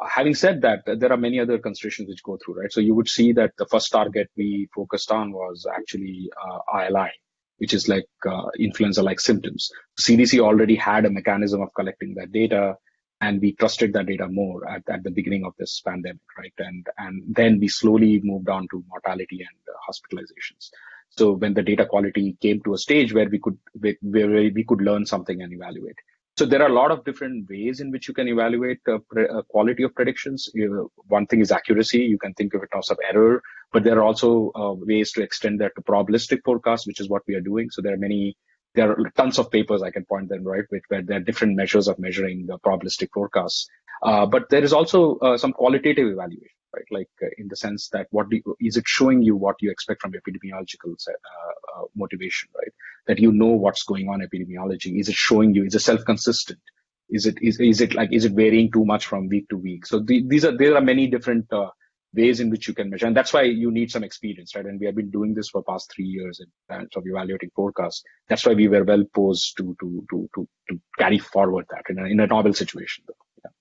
Having said that, there are many other considerations which go through, right? So you would see that the first target we focused on was actually ILI, which is like influenza-like symptoms. CDC already had a mechanism of collecting that data, and we trusted that data more at the beginning of this pandemic, right? And then we slowly moved on to mortality and hospitalizations. So when the data quality came to a stage where we could learn something and evaluate. So there are a lot of different ways in which you can evaluate the quality of predictions. One thing is accuracy. You can think of it as of error, but there are also ways to extend that to probabilistic forecast, which is what we are doing. So there are tons of papers I can point them, right, where there are different measures of measuring the probabilistic forecasts. But there is also some qualitative evaluation, right? Like in the sense that is it showing you what you expect from epidemiological motivation, right? That you know what's going on epidemiology. Is it showing you? Is it self-consistent? Is it varying too much from week to week? So there are many different ways in which you can measure, and that's why you need some experience, right? And we have been doing this for the past 3 years in terms of evaluating forecasts. That's why we were well posed to carry forward that in a novel situation. Yeah.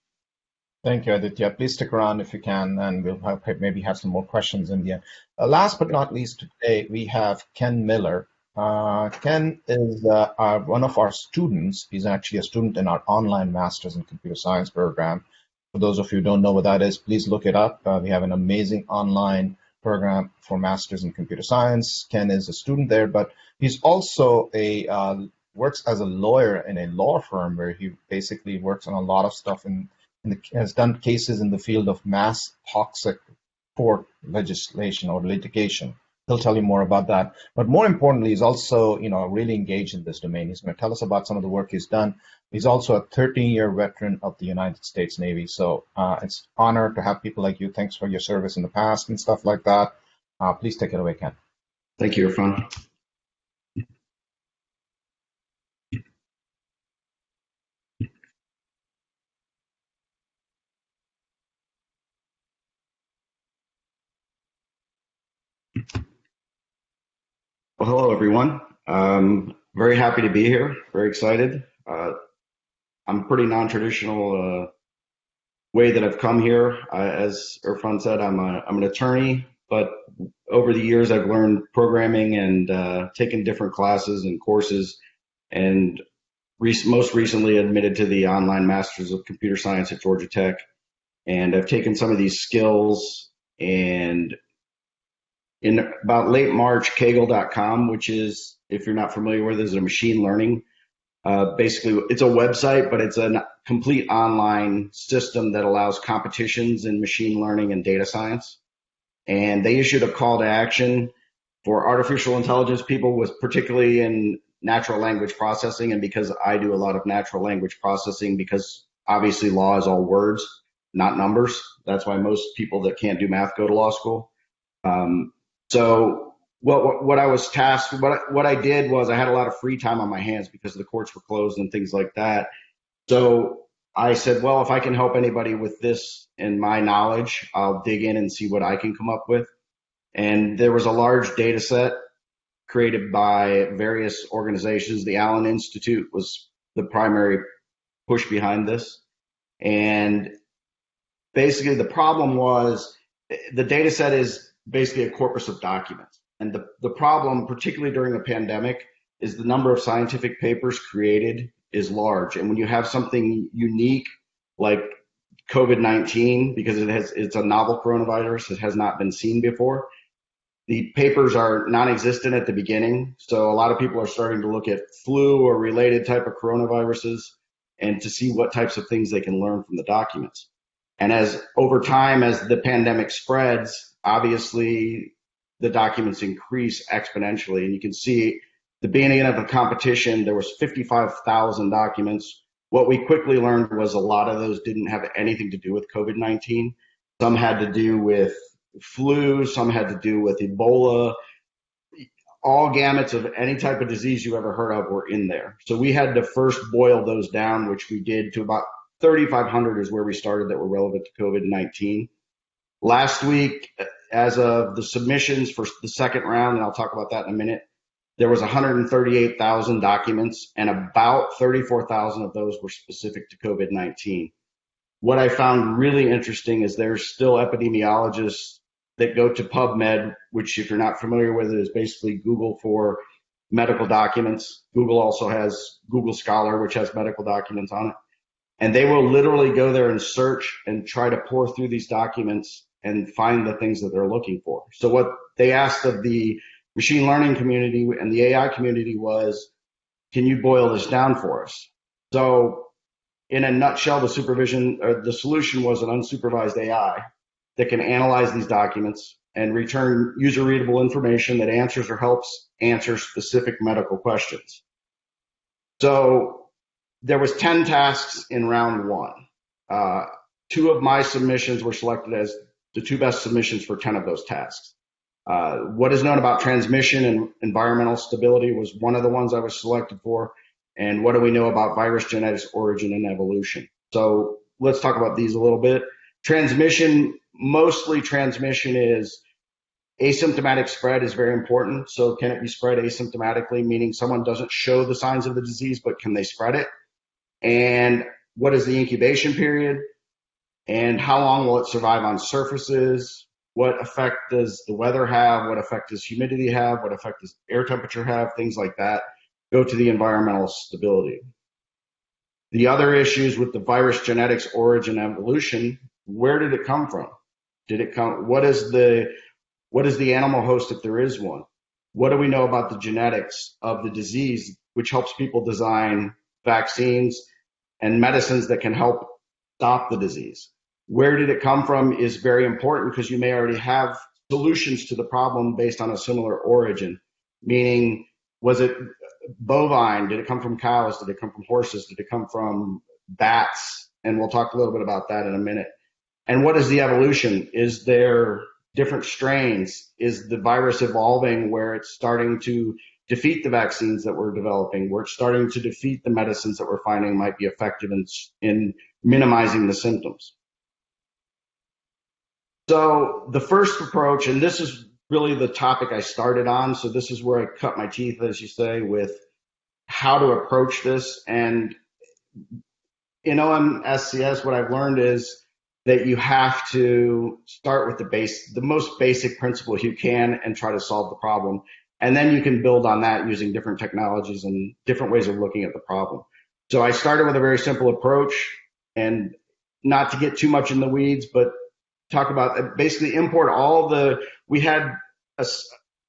Thank you, Aditya. Please stick around if you can, and we'll maybe have some more questions in the end. Last but not least, today we have Ken Miller. Ken is one of our students. He's actually a student in our online Masters in Computer Science program. For those of you who don't know what that is, please look it up. We have an amazing online program for Masters in Computer Science. Ken is a student there, but he's also works as a lawyer in a law firm where he basically works on a lot of stuff has done cases in the field of mass toxic tort legislation or litigation. He'll tell you more about that. But more importantly, he's also, really engaged in this domain. He's going to tell us about some of the work he's done. He's also a 13-year veteran of the United States Navy. So it's an honor to have people like you. Thanks for your service in the past and stuff like that. Please take it away, Ken. Thank you, Irfan. Well, hello, everyone. Very happy to be here. Very excited. I'm pretty non-traditional way that I've come here. As Irfan said, I'm an attorney, but over the years I've learned programming and taken different classes and courses, and most recently admitted to the online Masters of Computer Science at Georgia Tech. And I've taken some of these skills, and in about late March, Kaggle.com, which is, if you're not familiar with it, is a machine learning. Basically, it's a website, but it's a complete online system that allows competitions in machine learning and data science. And they issued a call to action for artificial intelligence people, with particularly in natural language processing. And because I do a lot of natural language processing, because obviously law is all words, not numbers. That's why most people that can't do math go to law school. So what I was tasked, what I did was I had a lot of free time on my hands because the courts were closed and things like that. So I said, well, if I can help anybody with this and my knowledge, I'll dig in and see what I can come up with. And there was a large data set created by various organizations. The Allen Institute was the primary push behind this. And basically the problem was the data set is basically a corpus of documents. And the problem, particularly during a pandemic, is the number of scientific papers created is large. And when you have something unique like COVID-19, because it's a novel coronavirus that has not been seen before, the papers are non-existent at the beginning. So a lot of people are starting to look at flu or related type of coronaviruses and to see what types of things they can learn from the documents. And as over time, as the pandemic spreads, obviously the documents increase exponentially. And you can see the beginning of the competition, there was 55,000 documents. What we quickly learned was a lot of those didn't have anything to do with COVID-19. Some had to do with flu, some had to do with Ebola. All gamuts of any type of disease you ever heard of were in there. So we had to first boil those down, which we did to about 3,500 is where we started that were relevant to COVID-19. Last week, as of the submissions for the second round, and I'll talk about that in a minute, there was 138,000 documents, and about 34,000 of those were specific to COVID-19. What I found really interesting is there's still epidemiologists that go to PubMed, which if you're not familiar with it is basically Google for medical documents. Google also has Google Scholar, which has medical documents on it. And they will literally go there and search and try to pour through these documents and find the things that they're looking for. So what they asked of the machine learning community and the AI community was, can you boil this down for us? So in a nutshell, the solution was an unsupervised AI that can analyze these documents and return user-readable information that answers or helps answer specific medical questions. So there was 10 tasks in round one. 2 of my submissions were selected as the 2 best submissions for 10 of those tasks. What is known about transmission and environmental stability was one of the ones I was selected for. And what do we know about virus genetics, origin, and evolution? So let's talk about these a little bit. Transmission, mostly transmission is asymptomatic spread is very important. So can it be spread asymptomatically, meaning someone doesn't show the signs of the disease, but can they spread it? And what is the incubation period? And how long will it survive on surfaces? What effect does the weather have? What effect does humidity have? What effect does air temperature have? Things like that go to the environmental stability. The other issues with the virus genetics, origin, evolution, where did it come from? Did it come? What is the animal host if there is one? What do we know about the genetics of the disease, which helps people design vaccines and medicines that can help stop the disease? Where did it come from is very important because you may already have solutions to the problem based on a similar origin, meaning was it bovine? Did it come from cows? Did it come from horses? Did it come from bats? And we'll talk a little bit about that in a minute. And what is the evolution? Is there different strains? Is the virus evolving where it's starting to defeat the vaccines that we're developing, where it's starting to defeat the medicines that we're finding might be effective in minimizing the symptoms? So the first approach, and this is really the topic I started on, so this is where I cut my teeth, as you say, with how to approach this. And in OMSCS, what I've learned is that you have to start with the most basic principle you can and try to solve the problem. And then you can build on that using different technologies and different ways of looking at the problem. So I started with a very simple approach, and not to get too much in the weeds, but talk about basically import we had a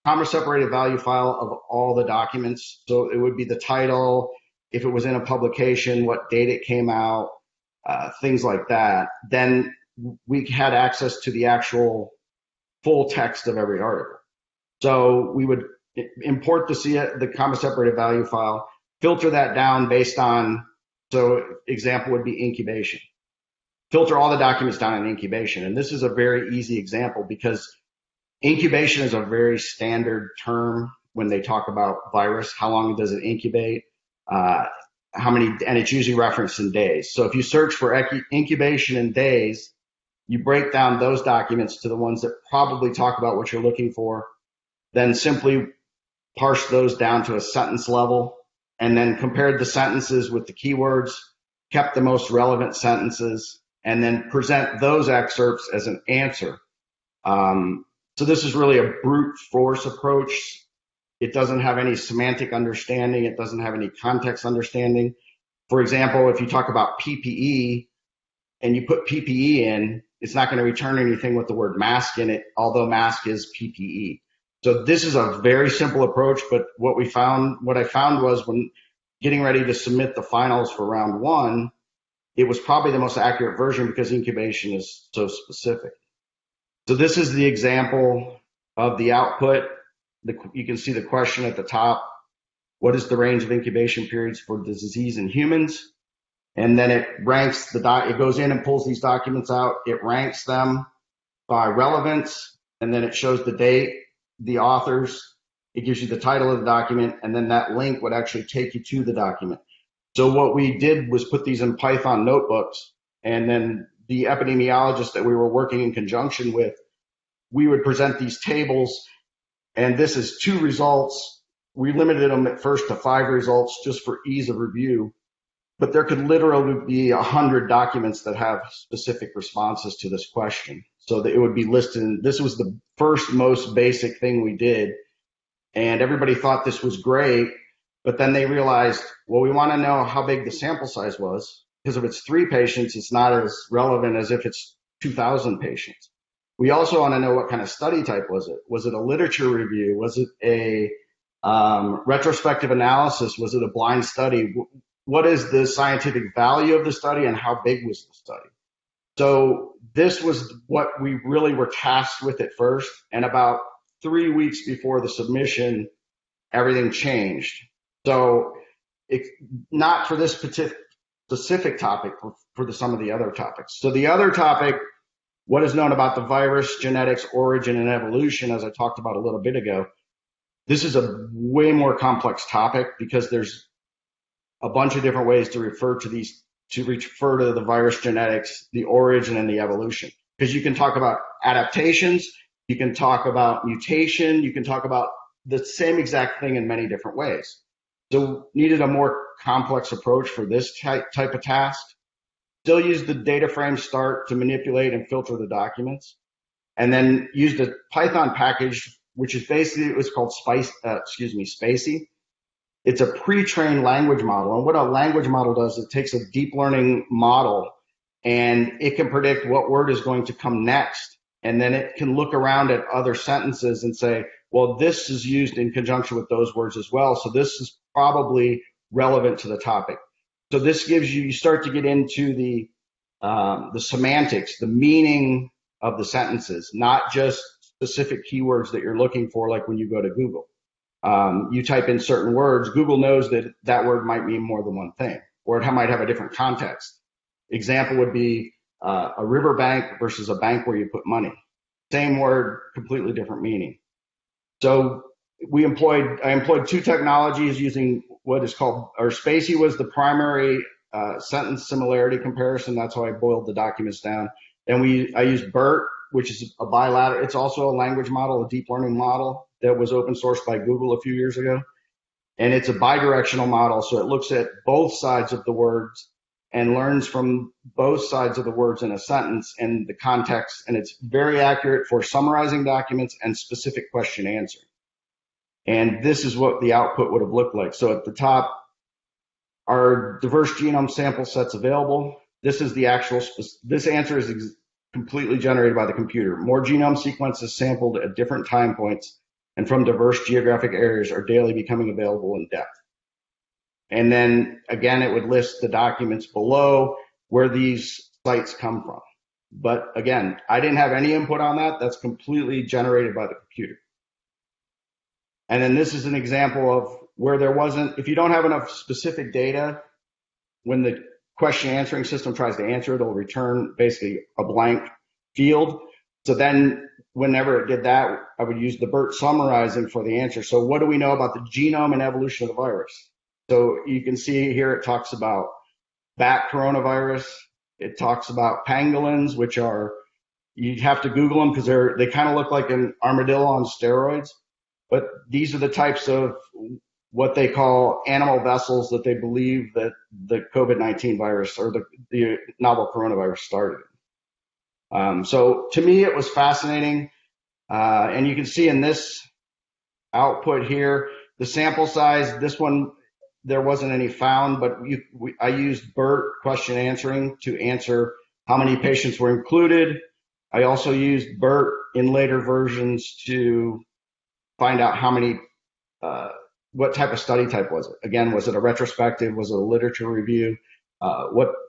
comma separated value file of all the documents. So it would be the title, if it was in a publication, what date it came out, things like that. Then we had access to the actual full text of every article. So we would import the comma separated value file, filter that down based on, so example would be incubation. Filter all the documents down in incubation. And this is a very easy example because incubation is a very standard term when they talk about virus. How long does it incubate? And it's usually referenced in days. So if you search for incubation in days, you break down those documents to the ones that probably talk about what you're looking for, then simply parsed those down to a sentence level, and then compared the sentences with the keywords, kept the most relevant sentences, and then present those excerpts as an answer. So this is really a brute force approach. It doesn't have any semantic understanding. It doesn't have any context understanding. For example, if you talk about PPE and you put PPE in, it's not going to return anything with the word mask in it, although mask is PPE. So this is a very simple approach, but what I found was when getting ready to submit the finals for round one, it was probably the most accurate version because incubation is so specific. So this is the example of the output. You can see the question at the top. What is the range of incubation periods for the disease in humans? And then it ranks it goes in and pulls these documents out. It ranks them by relevance, and then it shows the date, the authors. It gives you the title of the document, and then that link would actually take you to the document. So what we did was put these in Python notebooks, and then the epidemiologist that we were working in conjunction with, we would present these tables, and this is 2 results. We limited them at first to 5 results just for ease of review, but there could literally be 100 documents that have specific responses to this question. So that it would be listed. This was the first most basic thing we did, and everybody thought this was great, but then they realized, well, we want to know how big the sample size was, because if it's 3 patients, it's not as relevant as if it's 2,000 patients. We also want to know what kind of study type was it. Was it a literature review? Was it a retrospective analysis? Was it a blind study? What is the scientific value of the study, and how big was the study? So this was what we really were tasked with at first, and about 3 weeks before the submission, everything changed. So not for this specific topic, for some of the other topics. So the other topic, what is known about the virus, genetics, origin, and evolution, as I talked about a little bit ago, this is a way more complex topic because there's a bunch of different ways to refer to these, to refer to the virus, genetics, the origin, and the evolution. Because you can talk about adaptations, you can talk about mutation, you can talk about the same exact thing in many different ways. So needed a more complex approach for this type of task. Still use the data frame start to manipulate and filter the documents, and then use the Python package, which is basically, it was called Spacey. It's a pre-trained language model, and what a language model does, it takes a deep learning model, and it can predict what word is going to come next, and then it can look around at other sentences and say, well, this is used in conjunction with those words as well, so this is probably relevant to the topic. So this gives you start to get into the semantics, the meaning of the sentences, not just specific keywords that you're looking for, like when you go to Google. You type in certain words, Google knows that that word might mean more than one thing, or it might have a different context. Example would be a river bank versus a bank where you put money. Same word, completely different meaning. So I employed 2 technologies using what is called, or Spacey was the primary sentence similarity comparison. That's how I boiled the documents down. Then I used BERT, which is a bilateral. It's also a language model, a deep learning model that was open sourced by Google a few years ago. And it's a bidirectional model, so it looks at both sides of the words and learns from both sides of the words in a sentence and the context. And it's very accurate for summarizing documents and specific question answer. And this is what the output would have looked like. So at the top, are diverse genome sample sets available? This is the actual, this answer is completely generated by the computer. More genome sequences sampled at different time points and from diverse geographic areas are daily becoming available in depth. And then again, it would list the documents below where these sites come from. But again, I didn't have any input on that. That's completely generated by the computer. And then this is an example of where there wasn't, if you don't have enough specific data, when the question answering system tries to answer it, it'll return basically a blank field. So then whenever it did that, I would use the BERT summarizing for the answer. So what do we know about the genome and evolution of the virus? So you can see here it talks about bat coronavirus. It talks about pangolins, which are, you have to Google them because they kind of look like an armadillo on steroids. but these are the types of what they call animal vessels that they believe that the COVID-19 virus or the novel coronavirus started. So to me, it was fascinating. And you can see in this output here, the sample size, this one, there wasn't any found, but I used BERT question answering to answer how many patients were included. I also used BERT in later versions to find out how many, what type of study type was it? Again, was it a retrospective? Was it a literature review?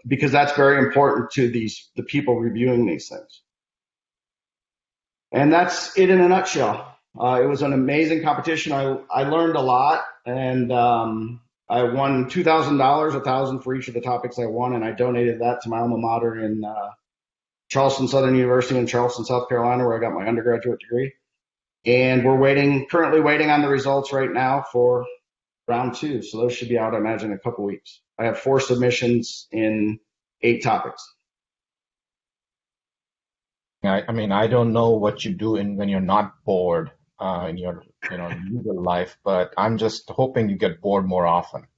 Because that's very important to the people reviewing these things. And that's it in a nutshell. It was an amazing competition. I learned a lot, and I won $2,000, $1,000 for each of the topics I won, and I donated that to my alma mater in Charleston Southern University in Charleston, South Carolina, where I got my undergraduate degree. And we're currently waiting on the results right now for round 2. So those should be out, I imagine, in a couple weeks. I have 4 submissions in 8 topics. I mean, I don't know what you do when you're not bored in your legal life, but I'm just hoping you get bored more often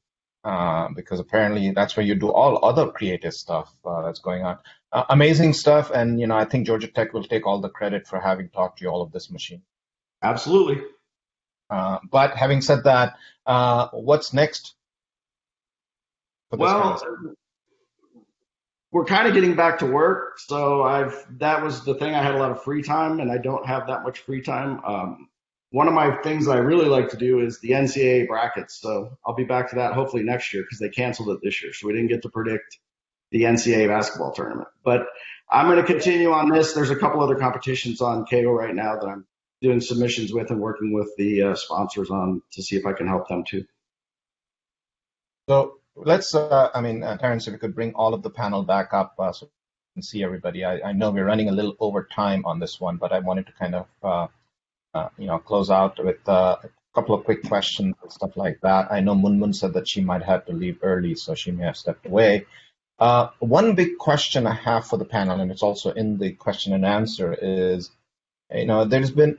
because apparently that's where you do all other creative stuff that's going on. Amazing stuff, and I think Georgia Tech will take all the credit for having taught you all of this machine. Absolutely. But having said that, what's next? Well, we're kind of getting back to work, so that was the thing. I had a lot of free time, and I don't have that much free time. One of my things I really like to do is the NCAA brackets, so I'll be back to that hopefully next year because they canceled it this year, so we didn't get to predict the NCAA basketball tournament. But I'm going to continue on this. There's a couple other competitions on KO right now that I'm doing submissions with and working with the sponsors on to see if I can help them too. So let's, Terrence, if we could bring all of the panel back up so we can see everybody. I know we're running a little over time on this one, but I wanted to kind of, close out with a couple of quick questions and stuff like that. I know Munmun said that she might have to leave early, so she may have stepped away. One big question I have for the panel, and it's also in the question and answer, is, there's been,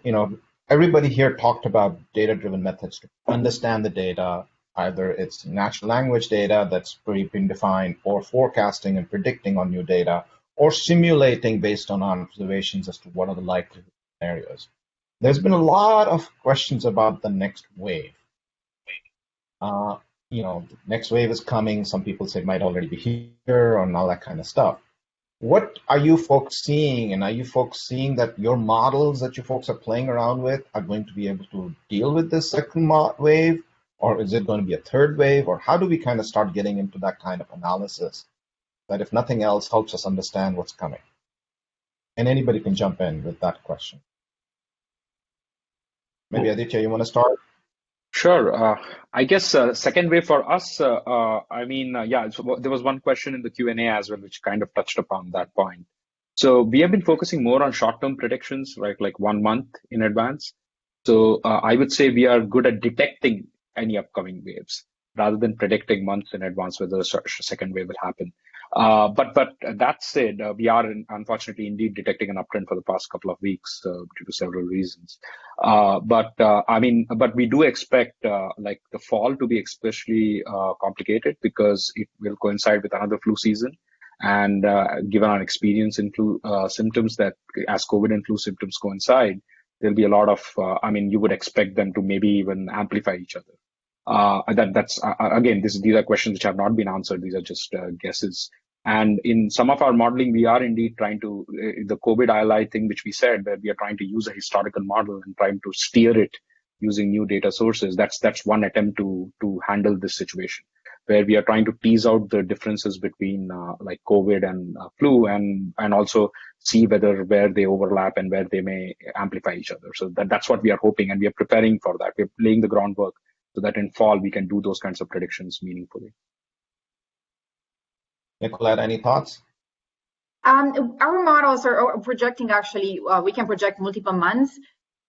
everybody here talked about data-driven methods to understand the data. Either it's natural language data that's pre-defined, or forecasting and predicting on new data, or simulating based on observations as to what are the likely scenarios. There's been a lot of questions about the next wave. The next wave is coming. Some people say it might already be here and all that kind of stuff. What are you folks seeing? And are you folks seeing that your models that you folks are playing around with are going to be able to deal with this second wave? Or is it going to be a third wave? Or how do we kind of start getting into that kind of analysis that, if nothing else, helps us understand what's coming? And anybody can jump in with that question. Maybe Aditya, you want to start? Sure. I guess second wave for us, there was one question in the Q&A as well, which kind of touched upon that point. So we have been focusing more on short-term predictions, right, like 1 month in advance. So I would say we are good at detecting any upcoming waves rather than predicting months in advance whether a second wave will happen. But that said, we are unfortunately indeed detecting an uptrend for the past couple of weeks due to several reasons. But we do expect like the fall to be especially complicated because it will coincide with another flu season. And given our experience in flu symptoms, that as COVID and flu symptoms coincide, there'll be a lot of, you would expect them to maybe even amplify each other. Again, these are questions which have not been answered. These are just guesses. And in some of our modeling, we are indeed trying to, the COVID ILI thing, which we said, that we are trying to use a historical model and trying to steer it using new data sources. That's one attempt to handle this situation, where we are trying to tease out the differences between like COVID and flu and also see where they overlap and where they may amplify each other. So that's what we are hoping, and we are preparing for that. We're laying the groundwork so that in fall we can do those kinds of predictions meaningfully. Nicoletta, any thoughts? Our models are projecting, actually, we can project multiple months.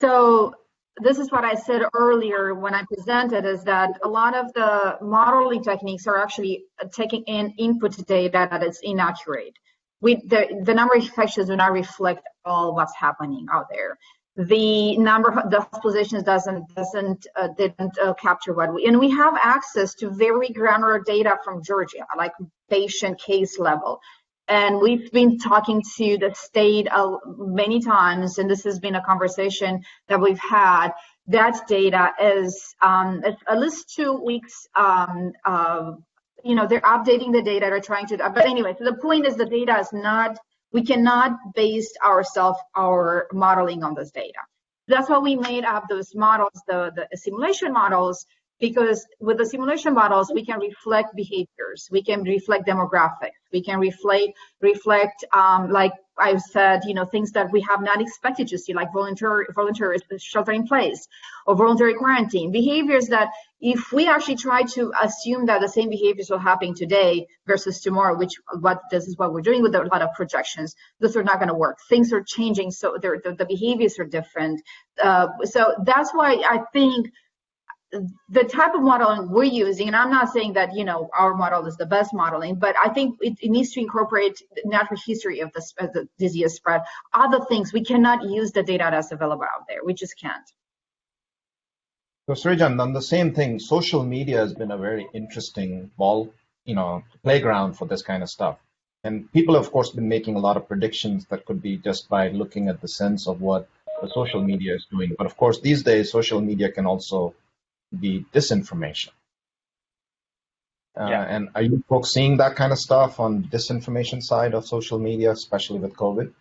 So this is what I said earlier when I presented, is that a lot of the modeling techniques are actually taking in input data that is inaccurate. The number of infections do not reflect all what's happening out there. the number of the hospitalizations didn't capture what we, and we have access to very granular data from Georgia, like patient case level. And we've been talking to the state many times, and this has been a conversation that we've had. That data is at least 2 weeks. They're updating the data. They're trying to. But anyway, so the point is, the data is not. We cannot base our modeling on this data. That's why we made up those models, the simulation models, because with the simulation models, we can reflect behaviors, we can reflect demographics, we can reflect like I said, things that we have not expected to see, like voluntary shelter in place or voluntary quarantine, behaviors that if we actually try to assume that the same behaviors will happen today versus tomorrow, this is what we're doing with a lot of projections, those are not going to work. Things are changing, so the behaviors are different. So that's why I think the type of modeling we're using, and I'm not saying that our model is the best modeling, but I think it needs to incorporate the natural history of the disease spread. Other things, we cannot use the data that's available out there. We just can't. So Srijan, on the same thing, social media has been a very interesting playground for this kind of stuff. And people have, of course, been making a lot of predictions that could be just by looking at the sense of what the social media is doing. But of course, these days, social media can also be disinformation. And are you folks seeing that kind of stuff on disinformation side of social media, especially with COVID?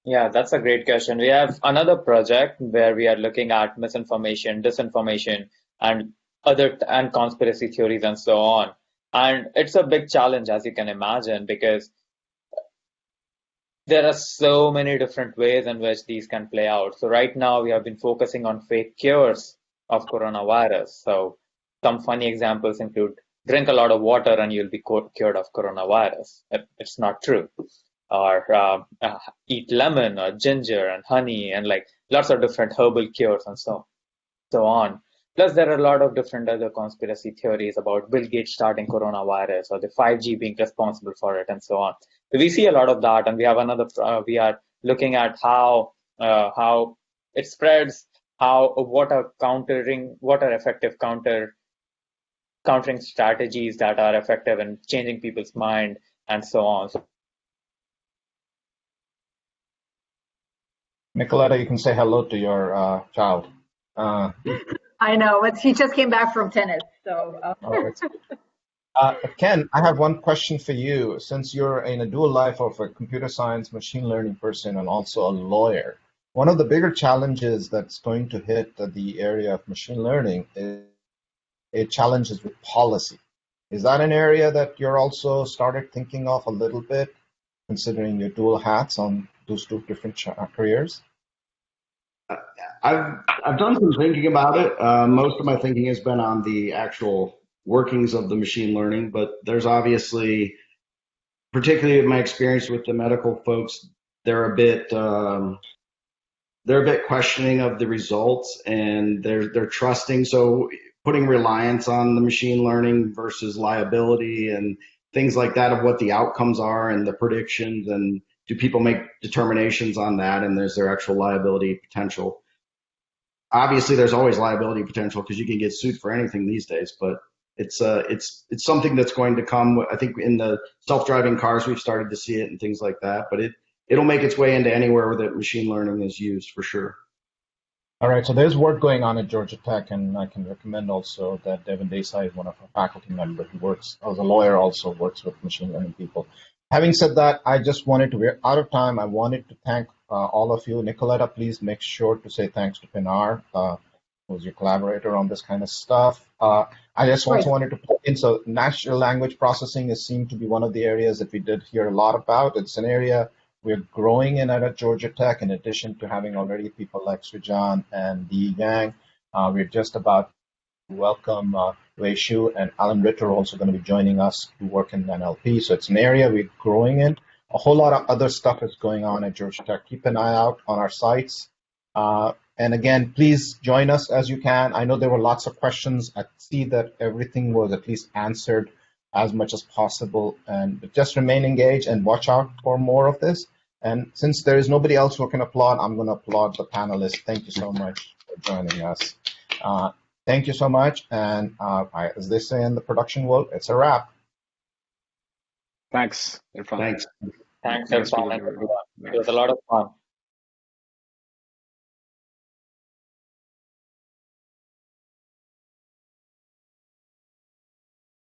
Yeah, that's a great question. We have another project where we are looking at misinformation, disinformation, and conspiracy theories and so on. And it's a big challenge, as you can imagine, because there are so many different ways in which these can play out. So right now we have been focusing on fake cures of coronavirus. So some funny examples include drink a lot of water and you'll be cured of coronavirus. It's not true. Or eat lemon or ginger and honey and like lots of different herbal cures and so on. Plus, there are a lot of different other conspiracy theories about Bill Gates starting coronavirus or the 5G being responsible for it and so on. So we see a lot of that, and we have we are looking at how it spreads, what are effective countering strategies that are effective in changing people's mind and so on. Nicoletta, you can say hello to your child. I know, but he just came back from tennis, so. Ken, I have one question for you. Since you're in a dual life of a computer science, machine learning person, and also a lawyer, one of the bigger challenges that's going to hit the area of machine learning is challenges with policy. Is that an area that you're also started thinking of a little bit, considering your dual hats on those two different careers? I've done some thinking about it. Most of my thinking has been on the actual workings of the machine learning, but there's obviously, particularly in my experience with the medical folks, they're a bit questioning of the results, and they're trusting. So putting reliance on the machine learning versus liability and things like that of what the outcomes are and the predictions, and do people make determinations on that, and there's their actual liability potential. Obviously, there's always liability potential because you can get sued for anything these days, but it's something that's going to come. I think in the self-driving cars, we've started to see it and things like that, but it'll make its way into anywhere where that machine learning is used for sure. All right, so there's work going on at Georgia Tech, and I can recommend also that Devin Desai is one of our faculty members who works as a lawyer, also works with machine learning people. Having said that, we're out of time. I wanted to thank all of you. Nicoletta, please make sure to say thanks to Pinar, who's your collaborator on this kind of stuff. I just also wanted to put in, so natural language processing seemed to be one of the areas that we did hear a lot about. It's an area we're growing in at Georgia Tech, in addition to having already people like Srijan and Di Yang. We're just about to welcome Wei Shu and Alan Ritter also going to be joining us to work in NLP. So it's an area we're growing in. A whole lot of other stuff is going on at Georgia Tech. Keep an eye out on our sites. And again, please join us as you can. I know there were lots of questions. I see that everything was at least answered as much as possible. And just remain engaged and watch out for more of this. And since there is nobody else who can applaud, I'm going to applaud the panelists. Thank you so much for joining us. Thank you so much. And as they say in the production world, it's a wrap. Thanks, Irfan. Thanks. Thanks, Nice Irfan. speaking to you. It was a lot of fun.